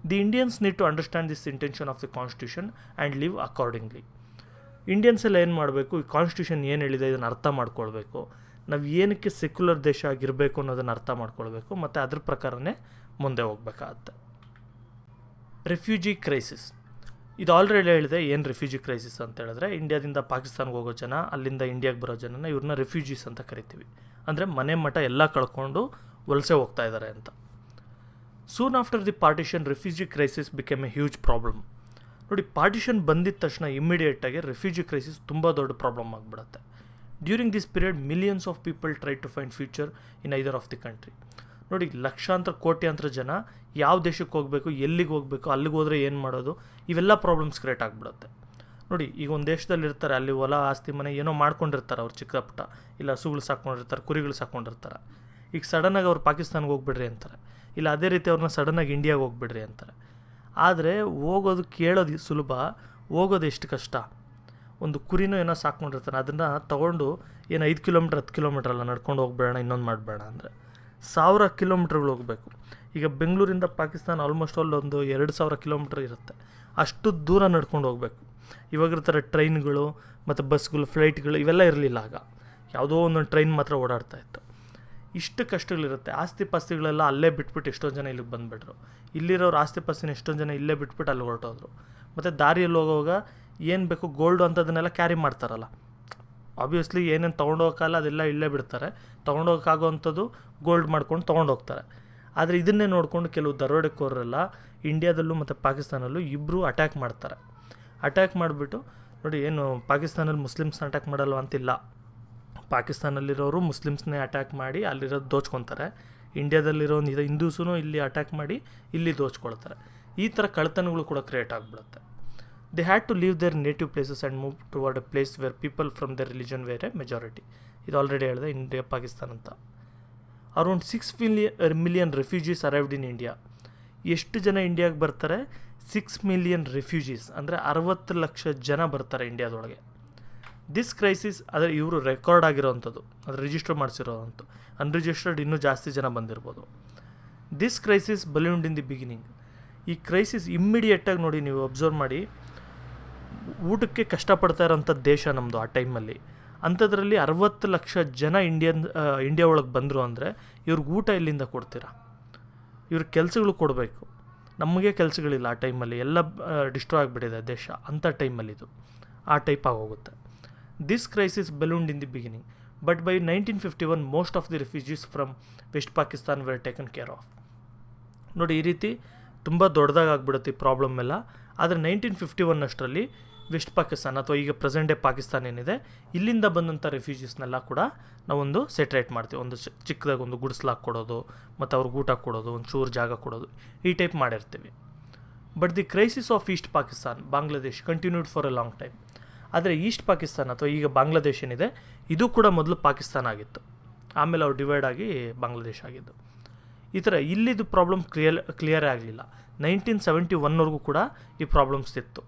The Indians need to understand this intention of the constitution and live accordingly. Indians ಎಲ್ಲ ಏನು ಮಾಡಬೇಕು, ಈ ಕಾನ್ಸ್ಟಿಟ್ಯೂಷನ್ ಏನು ಹೇಳಿದೆ ಇದನ್ನು ಅರ್ಥ ಮಾಡ್ಕೊಳ್ಬೇಕು, ನಾವು ಏನಕ್ಕೆ ಸೆಕ್ಯುಲರ್ ದೇಶ ಆಗಿರಬೇಕು ಅನ್ನೋದನ್ನು ಅರ್ಥ ಮಾಡ್ಕೊಳ್ಬೇಕು, ಮತ್ತು ಅದ್ರ ಪ್ರಕಾರನೇ ಮುಂದೆ ಹೋಗ್ಬೇಕಾಗತ್ತೆ. ರೆಫ್ಯೂಜಿ ಕ್ರೈಸಿಸ್, ಇದು ಆಲ್ರೆಡಿ ಹೇಳಿದೆ. ಏನು ರೆಫ್ಯೂಜಿ ಕ್ರೈಸಿಸ್ ಅಂತ ಹೇಳಿದ್ರೆ, ಇಂಡಿಯಾದಿಂದ ಪಾಕಿಸ್ತಾನ್ಗೆ ಹೋಗೋ ಜನ, ಅಲ್ಲಿಂದ ಇಂಡಿಯಾಗೆ ಬರೋ ಜನನ ಇವ್ರನ್ನ ರೆಫ್ಯೂಜೀಸ್ ಅಂತ ಕರಿತೀವಿ. ಅಂದರೆ ಮನೆ ಮಠ ಎಲ್ಲ ಕಳ್ಕೊಂಡು ವಲಸೆ ಹೋಗ್ತಾ ಇದ್ದಾರೆ ಅಂತ. Soon after the partition refugee crisis became a huge problem. ನೋಡಿ, ಪಾರ್ಟಿಷನ್ ಬಂದಿದ್ದ ತಕ್ಷಣ ಇಮ್ಮಿಡಿಯೇಟಾಗಿ ರೆಫ್ಯೂಜಿ ಕ್ರೈಸಿಸ್ ತುಂಬ ದೊಡ್ಡ ಪ್ರಾಬ್ಲಮ್ ಆಗಿಬಿಡುತ್ತೆ. During this period millions of people try to find future in either of the country. ನೋಡಿ, ಲಕ್ಷಾಂತರ ಕೋಟ್ಯಾಂತರ ಜನ ಯಾವ ದೇಶಕ್ಕೆ ಹೋಗಬೇಕು, ಎಲ್ಲಿಗೆ ಹೋಗಬೇಕು, ಅಲ್ಲಿಗೆ ಹೋದರೆ ಏನು ಮಾಡೋದು, ಇವೆಲ್ಲ ಪ್ರಾಬ್ಲಮ್ಸ್ ಕ್ರಿಯೇಟ್ ಆಗಿಬಿಡುತ್ತೆ. ನೋಡಿ, ಈಗ ಒಂದು ದೇಶದಲ್ಲಿ ಇರ್ತಾರೆ, ಅಲ್ಲಿ ಹೊಲ ಆಸ್ತಿ ಮನೆ ಏನೋ ಮಾಡ್ಕೊಂಡಿರ್ತಾರೆ, ಅವ್ರು ಚಿಕ್ಕ ಪುಟ್ಟ, ಇಲ್ಲ ಹಸುಗಳು ಸಾಕ್ಕೊಂಡಿರ್ತಾರೆ, ಕುರಿಗಳು ಸಾಕ್ಕೊಂಡಿರ್ತಾರೆ. ಈಗ ಸಡನ್ನಾಗಿ ಅವ್ರು ಪಾಕಿಸ್ತಾನ್ಗೆ ಹೋಗ್ಬಿಡ್ರಿ ಅಂತಾರೆ, ಇಲ್ಲ ಅದೇ ರೀತಿ ಅವ್ರನ್ನ ಸಡನ್ನಾಗಿ ಇಂಡಿಯಾಗೆ ಹೋಗ್ಬಿಡ್ರಿ ಅಂತಾರೆ. ಆದರೆ ಹೋಗೋದು ಕೇಳೋದು ಸುಲಭ, ಹೋಗೋದು ಎಷ್ಟು ಕಷ್ಟ. ಒಂದು ಕುರಿನೂ ಏನೋ ಸಾಕ್ಕೊಂಡಿರ್ತಾನೆ, ಅದನ್ನು ತೊಗೊಂಡು ಏನು 5 ಕಿಲೋಮೀಟ್ರ್ 10 ಕಿಲೋಮೀಟ್ರ್ ಅಲ್ಲ ನಡ್ಕೊಂಡು ಹೋಗ್ಬೇಡ, ಇನ್ನೊಂದು ಮಾಡಬೇಡ ಅಂದರೆ 1000 ಕಿಲೋಮೀಟ್ರ್ಗಳು ಹೋಗಬೇಕು. ಈಗ ಬೆಂಗಳೂರಿಂದ ಪಾಕಿಸ್ತಾನ ಆಲ್ಮೋಸ್ಟ್ ಒಂದು 2000 ಕಿಲೋಮೀಟ್ರ್ ಇರುತ್ತೆ, ಅಷ್ಟು ದೂರ ನಡ್ಕೊಂಡು ಹೋಗಬೇಕು. ಇವಾಗಿರ್ತಾರೆ ಟ್ರೈನ್ಗಳು ಮತ್ತು ಬಸ್ಗಳು, ಫ್ಲೈಟ್ಗಳು ಇವೆಲ್ಲ ಇರಲಿಲ್ಲ ಆಗ, ಯಾವುದೋ ಒಂದೊಂದು ಟ್ರೈನ್ ಮಾತ್ರ ಓಡಾಡ್ತಾ ಇತ್ತು. ಇಷ್ಟು ಕಷ್ಟಗಳಿರುತ್ತೆ. ಆಸ್ತಿ ಪಾಸ್ತಿಗಳೆಲ್ಲ ಅಲ್ಲೇ ಬಿಟ್ಬಿಟ್ಟು ಎಷ್ಟೊಂದು ಜನ ಇಲ್ಲಿಗೆ ಬಂದುಬಿಟ್ರು. ಇಲ್ಲಿರೋರು ಆಸ್ತಿ ಪಾಸ್ತಿನ ಎಷ್ಟೊಂದು ಜನ ಇಲ್ಲೇ ಬಿಟ್ಬಿಟ್ಟು ಅಲ್ಲಿ ಹೊರಟೋದ್ರು. ಮತ್ತು ದಾರಿಯಲ್ಲಿ ಹೋಗುವಾಗ ಏನು ಬೇಕು ಗೋಲ್ಡು ಅಂಥದನ್ನೆಲ್ಲ ಕ್ಯಾರಿ ಮಾಡ್ತಾರಲ್ಲ, ಆಬ್ವಿಯಸ್ಲಿ ಏನೇನು ತೊಗೊಂಡೋಗೋಕ್ಕಲ್ಲ ಅದೆಲ್ಲ ಇಲ್ಲೇ ಬಿಡ್ತಾರೆ. ತೊಗೊಂಡೋಗೋಕ್ಕಾಗೋ ಅಂಥದ್ದು ಗೋಲ್ಡ್ ಮಾಡ್ಕೊಂಡು ತೊಗೊಂಡೋಗ್ತಾರೆ. ಆದರೆ ಇದನ್ನೇ ನೋಡಿಕೊಂಡು ಕೆಲವು ದರೋಡೆಕೋರರೆಲ್ಲ ಇಂಡಿಯಾದಲ್ಲೂ ಮತ್ತು ಪಾಕಿಸ್ತಾನಲ್ಲೂ ಇಬ್ಬರು ಅಟ್ಯಾಕ್ ಮಾಡ್ತಾರೆ. ಅಟ್ಯಾಕ್ ಮಾಡಿಬಿಟ್ಟು ನೋಡಿ, ಏನು ಪಾಕಿಸ್ತಾನಲ್ಲಿ ಮುಸ್ಲಿಮ್ಸ್ನ ಅಟ್ಯಾಕ್ ಮಾಡಲ್ವ ಅಂತಿಲ್ಲ, ಪಾಕಿಸ್ತಾನಲ್ಲಿರೋರು ಮುಸ್ಲಿಮ್ಸ್ನೇ ಅಟ್ಯಾಕ್ ಮಾಡಿ ಅಲ್ಲಿರೋದು ದೋಚ್ಕೊತಾರೆ. ಇಂಡಿಯಾದಲ್ಲಿರೋ ಹಿಂದೂಸೂ ಇಲ್ಲಿ ಅಟ್ಯಾಕ್ ಮಾಡಿ ಇಲ್ಲಿ ದೋಚ್ಕೊಳ್ತಾರೆ. ಈ ಥರ ಕಳ್ತನಗಳು ಕೂಡ ಕ್ರಿಯೇಟ್ ಆಗಿಬಿಡುತ್ತೆ. They had to leave their native places and move toward a place where people from their religion were a majority. ಇದು ಆಲ್ರೆಡಿ ಹೇಳಿದೆ, ಇಂಡಿಯಾ ಪಾಕಿಸ್ತಾನ ಅಂತ. Around 6 million refugees arrived in India. ಎಷ್ಟು ಜನ ಇಂಡಿಯಾಗೆ ಬರ್ತಾರೆ? 6 ಮಿಲಿಯನ್ ರೆಫ್ಯೂಜೀಸ್, ಅಂದರೆ 60 ಲಕ್ಷ ಜನ ಬರ್ತಾರೆ ಇಂಡಿಯಾದೊಳಗೆ. ದಿಸ್ ಕ್ರೈಸಿಸ್, ಆದರೆ ಇವರು ರೆಕಾರ್ಡ್ ಆಗಿರೋವಂಥದ್ದು, ಅದು ರಿಜಿಸ್ಟರ್ ಮಾಡಿಸಿರೋವಂಥ, ಅನ್ರಿಜಿಸ್ಟರ್ಡ್ ಇನ್ನೂ ಜಾಸ್ತಿ ಜನ ಬಂದಿರ್ಬೋದು. This crisis ballooned in the beginning. ಈ ಕ್ರೈಸಿಸ್ ಇಮ್ಮಿಡಿಯೇಟಾಗಿ ನೋಡಿ, ನೀವು ಅಬ್ಸರ್ವ್ ಮಾಡಿ, ಊಟಕ್ಕೆ ಕಷ್ಟಪಡ್ತಾ ಇರೋಂಥ ದೇಶ ನಮ್ಮದು ಆ ಟೈಮಲ್ಲಿ. ಅಂಥದ್ರಲ್ಲಿ 60 ಲಕ್ಷ ಜನ ಇಂಡಿಯಾ ಒಳಗೆ ಬಂದರು ಅಂದರೆ ಇವ್ರಿಗೆ ಊಟ ಎಲ್ಲಿಂದ ಕೊಡ್ತೀರಾ? ಇವ್ರಿಗೆ ಕೆಲಸಗಳು ಕೊಡಬೇಕು. ನಮಗೆ ಕೆಲಸಗಳಿಲ್ಲ ಆ ಟೈಮಲ್ಲಿ, ಎಲ್ಲ ಡಿಸ್ಟ್ರಾಯ್ ಆಗಿಬಿಟ್ಟಿದೆ ದೇಶ ಅಂಥ ಟೈಮಲ್ಲಿದು. ಆ ಟೈಪ್ ಆಗೋಗುತ್ತೆ. This crisis ballooned in the beginning, but by 1951 most of the refugees from West Pakistan were taken care of. ನೋಡಿ, ಈ ರೀತಿ ತುಂಬ ದೊಡ್ಡದಾಗಿ ಆಗ್ಬಿಡುತ್ತೆ ಈ ಪ್ರಾಬ್ಲಮ್ ಎಲ್ಲ. ಆದರೆ 1951 ಅಷ್ಟರಲ್ಲಿ ವೆಸ್ಟ್ ಪಾಕಿಸ್ತಾನ ಅಥವಾ ಈಗ ಪ್ರೆಸೆಂಟ್ ಡೇ ಪಾಕಿಸ್ತಾನ ಏನಿದೆ, ಇಲ್ಲಿಂದ ಬಂದಂಥ ರೆಫ್ಯೂಜೀಸ್ನೆಲ್ಲ ಕೂಡ ನಾವೊಂದು ಸೆಟ್ರೇಟ್ ಮಾಡ್ತೀವಿ. ಒಂದು ಚಿಕ್ಕದಾಗಿ ಒಂದು ಗುಡಿಸ್ಲಾಕ್ ಕೊಡೋದು, ಮತ್ತು ಅವ್ರಿಗೆ ಊಟ ಕೊಡೋದು, ಒಂದು ಚೂರು ಜಾಗ ಕೊಡೋದು, ಈ ಟೈಪ್ ಮಾಡಿರ್ತೀವಿ. But the crisis of East Pakistan Bangladesh continued for A long time. ಆದರೆ ಈಸ್ಟ್ ಪಾಕಿಸ್ತಾನ ಅಥವಾ ಈಗ ಬಾಂಗ್ಲಾದೇಶ್ ಏನಿದೆ, ಇದು ಕೂಡ ಮೊದಲು ಪಾಕಿಸ್ತಾನ ಆಗಿತ್ತು, ಆಮೇಲೆ ಅವ್ರು ಡಿವೈಡ್ ಆಗಿ ಬಾಂಗ್ಲಾದೇಶ್ ಆಗಿದ್ದು. ಈ ಥರ ಇಲ್ಲಿದ್ದು ಪ್ರಾಬ್ಲಮ್ ಕ್ಲಿಯರೇ ಆಗಲಿಲ್ಲ. 1971ವರೆಗೂ ಕೂಡ ಈ ಪ್ರಾಬ್ಲಮ್ಸ್ ಇತ್ತು,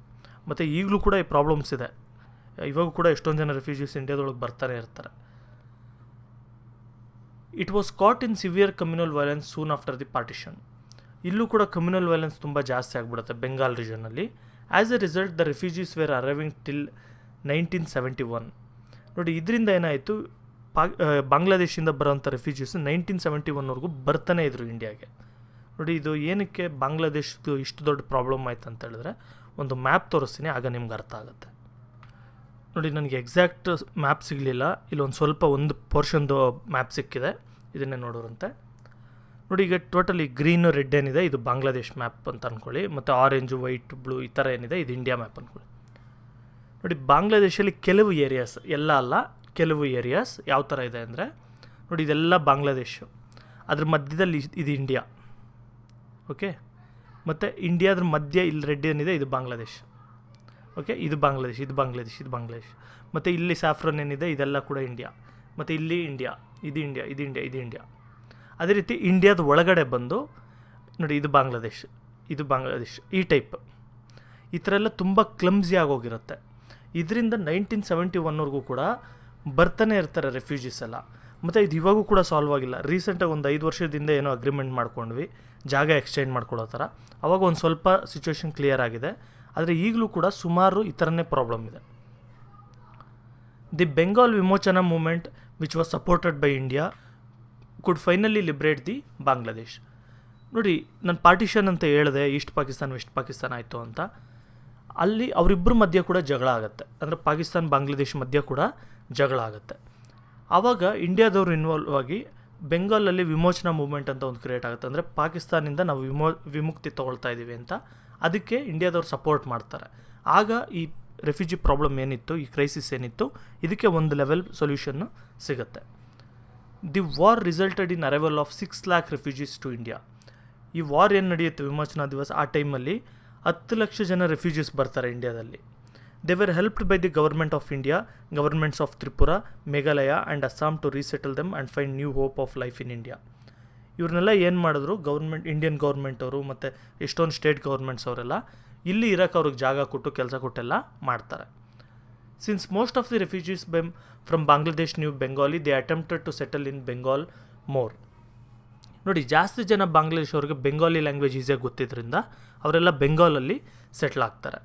ಮತ್ತು ಈಗಲೂ ಕೂಡ ಈ ಪ್ರಾಬ್ಲಮ್ಸ್ ಇದೆ. ಇವಾಗ ಕೂಡ ಎಷ್ಟೊಂದು ಜನ ರೆಫ್ಯೂಜೀಸ್ ಇಂಡಿಯಾದೊಳಗೆ ಬರ್ತಾನೆ ಇರ್ತಾರೆ. It was caught in severe communal violence soon after the partition. ಇಲ್ಲೂ ಕೂಡ ಕಮ್ಯುನಲ್ ವೈಲೆನ್ಸ್ ತುಂಬ ಜಾಸ್ತಿ ಆಗಿಬಿಡುತ್ತೆ ಬೆಂಗಾಲ್ ರೀಜನಲ್ಲಿ. As a result the refugees were arriving till 1971. ನೋಡಿ, ಇದರಿಂದ ಏನಾಯಿತು, ಬಾಂಗ್ಲಾದೇಶಿಂದ ಬರೋಂಥ ರೆಫ್ಯೂಜೀಸ್ 1971ವರೆಗೂ ಬರ್ತಾನೆ ಇದ್ರು ಇಂಡಿಯಾಗೆ. ನೋಡಿ, ಇದು ಏನಕ್ಕೆ ಬಾಂಗ್ಲಾದೇಶದ್ದು ಇಷ್ಟು ದೊಡ್ಡ ಪ್ರಾಬ್ಲಮ್ ಆಯ್ತು ಅಂತ ಹೇಳಿದ್ರೆ, ಒಂದು ಮ್ಯಾಪ್ ತೋರಿಸ್ತೀನಿ, ಆಗ ನಿಮ್ಗೆ ಅರ್ಥ ಆಗುತ್ತೆ. ನೋಡಿ, ನನಗೆ ಎಕ್ಸಾಕ್ಟ್ ಮ್ಯಾಪ್ ಸಿಗಲಿಲ್ಲ, ಇಲ್ಲೊಂದು ಸ್ವಲ್ಪ ಒಂದು ಪೋರ್ಷನ್ದು ಮ್ಯಾಪ್ ಸಿಕ್ಕಿದೆ, ಇದನ್ನೇ ನೋಡೋರಂತೆ. ನೋಡಿ, ಈಗ ಟೋಟಲಿ ಗ್ರೀನು ರೆಡ್ ಏನಿದೆ ಇದು ಬಾಂಗ್ಲಾದೇಶ್ ಮ್ಯಾಪ್ ಅಂತ ಅಂದ್ಕೊಳ್ಳಿ, ಮತ್ತು ಆರೆಂಜು ವೈಟ್ ಬ್ಲೂ ಈ ಥರ ಏನಿದೆ ಇದು ಇಂಡಿಯಾ ಮ್ಯಾಪ್ ಅಂದ್ಕೊಳ್ಳಿ. ನೋಡಿ, ಬಾಂಗ್ಲಾದೇಶಲ್ಲಿ ಕೆಲವು ಏರಿಯಾಸ್, ಎಲ್ಲ ಅಲ್ಲ, ಕೆಲವು ಏರಿಯಾಸ್ ಯಾವ ಥರ ಇದೆ ಅಂದರೆ, ನೋಡಿ ಇದೆಲ್ಲ ಬಾಂಗ್ಲಾದೇಶು, ಅದ್ರ ಮಧ್ಯದಲ್ಲಿ ಇದು ಇಂಡಿಯಾ. ಓಕೆ, ಮತ್ತು ಇಂಡಿಯಾದ್ರ ಮಧ್ಯ ಇಲ್ಲಿ ರೆಡ್ ಏನಿದೆ ಇದು ಬಾಂಗ್ಲಾದೇಶ್. ಓಕೆ, ಇದು ಬಾಂಗ್ಲಾದೇಶ್, ಇದು ಬಾಂಗ್ಲಾದೇಶ್, ಇದು ಬಾಂಗ್ಲಾದೇಶ್. ಮತ್ತು ಇಲ್ಲಿ ಸ್ಯಾಫ್ರನ್ ಏನಿದೆ ಇದೆಲ್ಲ ಕೂಡ ಇಂಡಿಯಾ. ಮತ್ತು ಇಲ್ಲಿ ಇಂಡಿಯಾ, ಇದು ಇಂಡಿಯಾ, ಇದು ಇಂಡಿಯಾ, ಇದು ಇಂಡಿಯಾ. ಅದೇ ರೀತಿ ಇಂಡಿಯಾದ ಒಳಗಡೆ ಬಂದು ನೋಡಿ ಇದು ಬಾಂಗ್ಲಾದೇಶ್, ಇದು ಬಾಂಗ್ಲಾದೇಶ್, ಈ ಟೈಪ್. ಈ ಥರ ಎಲ್ಲ ತುಂಬ ಕ್ಲಮ್ಸಿ ಆಗೋಗಿರುತ್ತೆ. ಇದರಿಂದ 1971ವರೆಗೂ ಕೂಡ ಬರ್ತಾನೆ ಇರ್ತಾರೆ ರೆಫ್ಯೂಜೀಸ್ ಎಲ್ಲ. ಮತ್ತು ಇದು ಇವಾಗೂ ಕೂಡ ಸಾಲ್ವ್ ಆಗಿಲ್ಲ. ರೀಸೆಂಟಾಗಿ ಒಂದು 5 ವರ್ಷದಿಂದ ಏನೋ ಅಗ್ರಿಮೆಂಟ್ ಮಾಡ್ಕೊಂಡ್ವಿ, ಜಾಗ ಎಕ್ಸ್ಚೇಂಜ್ ಮಾಡ್ಕೊಳ್ಳೋ ಥರ. ಅವಾಗ ಒಂದು ಸ್ವಲ್ಪ ಸಿಚುವೇಶನ್ ಕ್ಲಿಯರ್ ಆಗಿದೆ. ಆದರೆ ಈಗಲೂ ಕೂಡ ಸುಮಾರು ಈ ಥರನೇ ಪ್ರಾಬ್ಲಮ್ ಇದೆ. ದಿ ಬೆಂಗಾಲ್ ವಿಮೋಚನಾ movement which was supported by India could finally liberate the Bangladesh. ನೋಡಿ, ನಾನು ಪಾರ್ಟಿಷನ್ ಅಂತ ಹೇಳಿದೆ, ಈಸ್ಟ್ ಪಾಕಿಸ್ತಾನ ವೆಸ್ಟ್ ಪಾಕಿಸ್ತಾನ ಆಯಿತು ಅಂತ. ಅಲ್ಲಿ ಅವರಿಬ್ಬರ ಮಧ್ಯೆ ಕೂಡ ಜಗಳ ಆಗುತ್ತೆ, ಅಂದರೆ ಪಾಕಿಸ್ತಾನ ಬಾಂಗ್ಲಾದೇಶ್ ಮಧ್ಯೆ ಕೂಡ ಜಗಳ ಆಗುತ್ತೆ. ಆವಾಗ ಇಂಡಿಯಾದವರು ಇನ್ವಾಲ್ವ್ ಆಗಿ ಬೆಂಗಾಲಲ್ಲಿ ವಿಮೋಚನಾ ಮೂವ್ಮೆಂಟ್ ಅಂತ ಒಂದು ಕ್ರಿಯೇಟ್ ಆಗುತ್ತೆ. ಅಂದರೆ ಪಾಕಿಸ್ತಾನಿಂದ ನಾವು ವಿಮುಕ್ತಿ ತೊಗೊಳ್ತಾ ಇದ್ದೀವಿ ಅಂತ, ಅದಕ್ಕೆ ಇಂಡಿಯಾದವ್ರು ಸಪೋರ್ಟ್ ಮಾಡ್ತಾರೆ. ಆಗ ಈ ರೆಫ್ಯೂಜಿ ಪ್ರಾಬ್ಲಮ್ ಏನಿತ್ತು, ಈ ಕ್ರೈಸಿಸ್ ಏನಿತ್ತು, ಇದಕ್ಕೆ ಒಂದು ಲೆವೆಲ್ ಸೊಲ್ಯೂಷನ್ನು ಸಿಗುತ್ತೆ. The war resulted in arrival of 6 lakh refugees to India. ಈ ವಾರ್ ಏನು ನಡೆಯುತ್ತೆ ವಿಮೋಚನಾ ದಿವಸ, ಆ ಟೈಮಲ್ಲಿ 10 ಲಕ್ಷ ಜನ ರೆಫ್ಯೂಜೀಸ್ ಬರ್ತಾರೆ ಇಂಡಿಯಾದಲ್ಲಿ. They were helped by the government of India, governments of Tripura, Meghalaya and Assam to resettle them and find new hope of life in India. ಇವ್ರನ್ನೆಲ್ಲ ಏನು ಮಾಡಿದ್ರು, ಇಂಡಿಯನ್ ಗೌರ್ಮೆಂಟ್ ಅವರು ಮತ್ತು ಎಷ್ಟೊಂದು ಸ್ಟೇಟ್ ಗೌರ್ಮೆಂಟ್ಸ್ ಅವರೆಲ್ಲ ಇಲ್ಲಿ ಇರೋಕ್ಕೆ ಅವ್ರಿಗೆ ಜಾಗ ಕೊಟ್ಟು ಕೆಲಸ ಕೊಟ್ಟೆಲ್ಲ ಮಾಡ್ತಾರೆ. Since most of the refugees from Bangladesh new Bengali, they attempted to settle in Bengal more. ನೋಡಿ, ಜಾಸ್ತಿ ಜನ ಬಾಂಗ್ಲಾದೇಶ್ ಅವ್ರಿಗೆ ಬೆಂಗಾಲಿ ಲ್ಯಾಂಗ್ವೇಜ್ ಈಸಿಯಾಗಿ ಗೊತ್ತಿದ್ದರಿಂದ ಅವರೆಲ್ಲ ಬೆಂಗಾಲಲ್ಲಿ ಸೆಟ್ಲ್ ಆಗ್ತಾರೆ.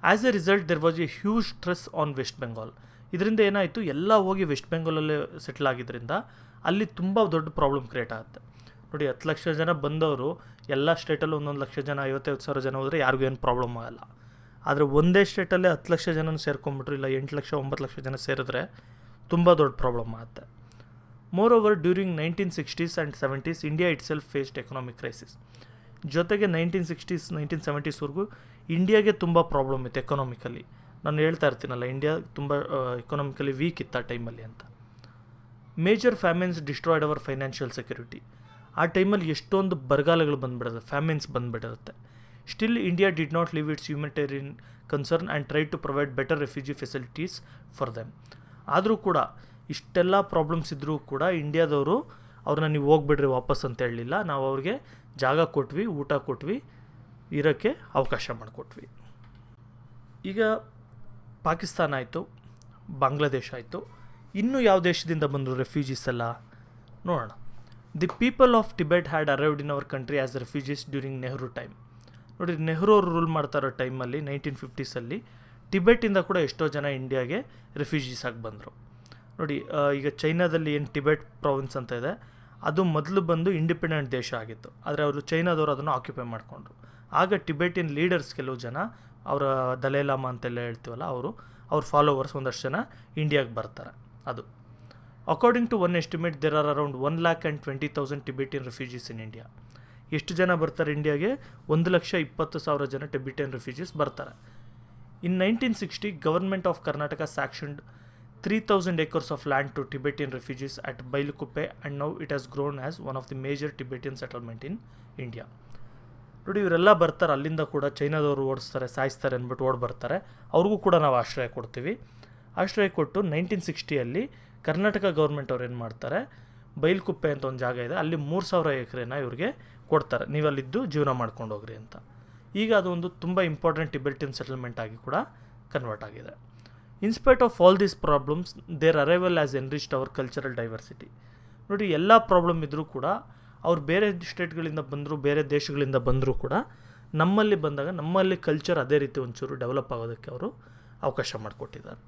As a result there was a huge stress on West Bengal. ಇದರಿಂದ ಏನಾಯಿತು, ಎಲ್ಲ ಹೋಗಿ ವೆಸ್ಟ್ ಬೆಂಗಾಲಲ್ಲೇ ಸೆಟ್ಲ್ ಆಗಿದ್ದರಿಂದ ಅಲ್ಲಿ ತುಂಬ ದೊಡ್ಡ ಪ್ರಾಬ್ಲಮ್ ಕ್ರಿಯೇಟ್ ಆಗುತ್ತೆ. ನೋಡಿ, 10 ಲಕ್ಷ ಜನ ಬಂದವರು ಎಲ್ಲ ಸ್ಟೇಟಲ್ಲೂ 1 ಲಕ್ಷ ಜನ, 55,000 ಜನ ಹೋದರೆ ಯಾರಿಗೂ ಏನು ಪ್ರಾಬ್ಲಮ್ ಆಗಲ್ಲ. ಆದರೆ ಒಂದೇ ಸ್ಟೇಟಲ್ಲೇ 10 ಲಕ್ಷ ಜನನ ಸೇರ್ಕೊಂಡ್ಬಿಟ್ರು, ಇಲ್ಲ 8 ಲಕ್ಷ 9 ಲಕ್ಷ ಜನ ಸೇರಿದ್ರೆ ತುಂಬ ದೊಡ್ಡ ಪ್ರಾಬ್ಲಮ್ ಆಗುತ್ತೆ. More over during 1960s and 70s India it self faced economic crisis. ಜೊತೆಗೆ 1960s 1970ಸ್ವರೆಗೂ ಇಂಡಿಯಾಗೆ ತುಂಬ ಪ್ರಾಬ್ಲಮ್ ಇತ್ತು ಎಕನಾಮಿಕಲಿ. ನಾನು ಹೇಳ್ತಾ ಇರ್ತೀನಲ್ಲ, ಇಂಡಿಯಾ ತುಂಬ ಎಕನಾಮಿಕಲಿ ವೀಕ್ ಇತ್ತು ಆ ಟೈಮಲ್ಲಿ ಅಂತ. Major famines destroyed our financial security. ಆ ಟೈಮಲ್ಲಿ ಎಷ್ಟೊಂದು ಬರಗಾಲಗಳು ಬಂದುಬಿಡುತ್ತೆ, ಫ್ಯಾಮಿನ್ಸ್ ಬಂದುಬಿಟ್ಟಿರುತ್ತೆ. Still India did not leave its humanitarian concern and try to provide better refugee facilities for them. ಆದರೂ ಕೂಡ ಇಷ್ಟೆಲ್ಲ ಪ್ರಾಬ್ಲಮ್ಸ್ ಇದ್ದರೂ ಕೂಡ ಇಂಡಿಯಾದವರು ಅವ್ರನ್ನ ನೀವು ಹೋಗ್ಬಿಡ್ರಿ ವಾಪಸ್ ಅಂತ ಹೇಳಲಿಲ್ಲ. ನಾವು ಅವ್ರಿಗೆ ಜಾಗ ಕೊಟ್ವಿ, ಊಟ ಕೊಟ್ವಿ, ಇರೋಕ್ಕೆ ಅವಕಾಶ ಮಾಡಿಕೊಟ್ವಿ. ಈಗ ಪಾಕಿಸ್ತಾನ ಆಯಿತು, ಬಾಂಗ್ಲಾದೇಶ ಆಯಿತು, ಇನ್ನೂ ಯಾವ ದೇಶದಿಂದ ಬಂದರು ರೆಫ್ಯೂಜೀಸ್ ಎಲ್ಲ ನೋಡೋಣ. The people of Tibet had arrived in our country as refugees during Nehru time. ನೋಡಿ, ನೆಹರು ಅವರು ರೂಲ್ ಮಾಡ್ತಾ ಇರೋ ಟೈಮಲ್ಲಿ 1950ಸಲ್ಲಿ ಟಿಬೆಟಿಂದ ಕೂಡ ಎಷ್ಟೋ ಜನ ಇಂಡಿಯಾಗೆ ರೆಫ್ಯೂಜೀಸ್ ಆಗಿ ಬಂದರು. ನೋಡಿ, ಈಗ ಚೈನಾದಲ್ಲಿ ಏನು ಟಿಬೆಟ್ ಪ್ರಾವಿನ್ಸ್ ಅಂತ ಇದೆ, ಅದು ಮೊದಲು ಬಂದು ಇಂಡಿಪೆಂಡೆಂಟ್ ದೇಶ ಆಗಿತ್ತು. ಆದರೆ ಅವರು ಚೈನಾದವರು ಅದನ್ನು ಆಕ್ಯುಪೈ ಮಾಡಿಕೊಂಡ್ರು. ಆಗ ಟಿಬೆಟಿಯನ್ ಲೀಡರ್ಸ್ ಕೆಲವು ಜನ, ಅವರ ದಲೈ ಲಾಮಾ ಅಂತೆಲ್ಲ ಹೇಳ್ತೀವಲ್ಲ, ಅವರು ಅವ್ರ ಫಾಲೋವರ್ಸ್ ಒಂದಷ್ಟು ಜನ ಇಂಡಿಯಾಗೆ ಬರ್ತಾರೆ. ಅದು according to one estimate there are around 1,20,000 Tibetan refugees in India. ಎಷ್ಟು ಜನ ಬರ್ತಾರೆ ಇಂಡಿಯಾಗೆ? 1,20,000 ಜನ ಟಿಬೆಟಿಯನ್ ರೆಫ್ಯೂಜೀಸ್ ಬರ್ತಾರೆ. In 1960 government of Karnataka sanctioned 3,000 acres of land to Tibetan refugees at Bailukuppe, and now it has grown as one of the major Tibetan settlement in India. ನೋಡಿ, ಇವರೆಲ್ಲ ಬರ್ತಾರೆ, ಅಲ್ಲಿಂದ ಕೂಡ ಚೈನಾದವರು ಓಡಿಸ್ತಾರೆ, ಸಾಯಿಸ್ತಾರೆ ಅಂದ್ಬಿಟ್ಟು ಓಡಿ ಬರ್ತಾರೆ. ಅವ್ರಿಗೂ ಕೂಡ ನಾವು ಆಶ್ರಯ ಕೊಡ್ತೀವಿ. ಆಶ್ರಯ ಕೊಟ್ಟು 1960 ಕರ್ನಾಟಕ ಗೌರ್ಮೆಂಟ್ ಅವ್ರು ಏನು ಮಾಡ್ತಾರೆ, ಬೈಲ್ಕುಪ್ಪೆ ಅಂತ ಒಂದು ಜಾಗ ಇದೆ, ಅಲ್ಲಿ 3,000 ಎಕರೆನ ಇವ್ರಿಗೆ ಕೊಡ್ತಾರೆ, ನೀವು ಅಲ್ಲಿದ್ದು ಜೀವನ ಮಾಡ್ಕೊಂಡು ಹೋಗ್ರಿ ಅಂತ. ಈಗ ಅದೊಂದು ತುಂಬ ಇಂಪಾರ್ಟೆಂಟ್ ಟಿಬೆಟಿಯನ್ ಸೆಟಲ್ಮೆಂಟ್ ಆಗಿ ಕೂಡ ಕನ್ವರ್ಟ್ ಆಗಿದೆ. In spite of all these problems their arrival has enriched our cultural diversity. ನೋಡಿ, ಎಲ್ಲ ಪ್ರಾಬ್ಲಮ್ ಇದ್ದರೂ ಕೂಡ ಅವ್ರು ಬೇರೆ ಸ್ಟೇಟ್ಗಳಿಂದ ಬಂದರು, ಬೇರೆ ದೇಶಗಳಿಂದ ಬಂದರೂ ಕೂಡ ನಮ್ಮಲ್ಲಿ ಬಂದಾಗ ನಮ್ಮಲ್ಲಿ ಕಲ್ಚರ್ ಅದೇ ರೀತಿ ಒಂಚೂರು ಡೆವಲಪ್ ಆಗೋದಕ್ಕೆ ಅವರು ಅವಕಾಶ ಮಾಡಿಕೊಟ್ಟಿದ್ದಾರೆ.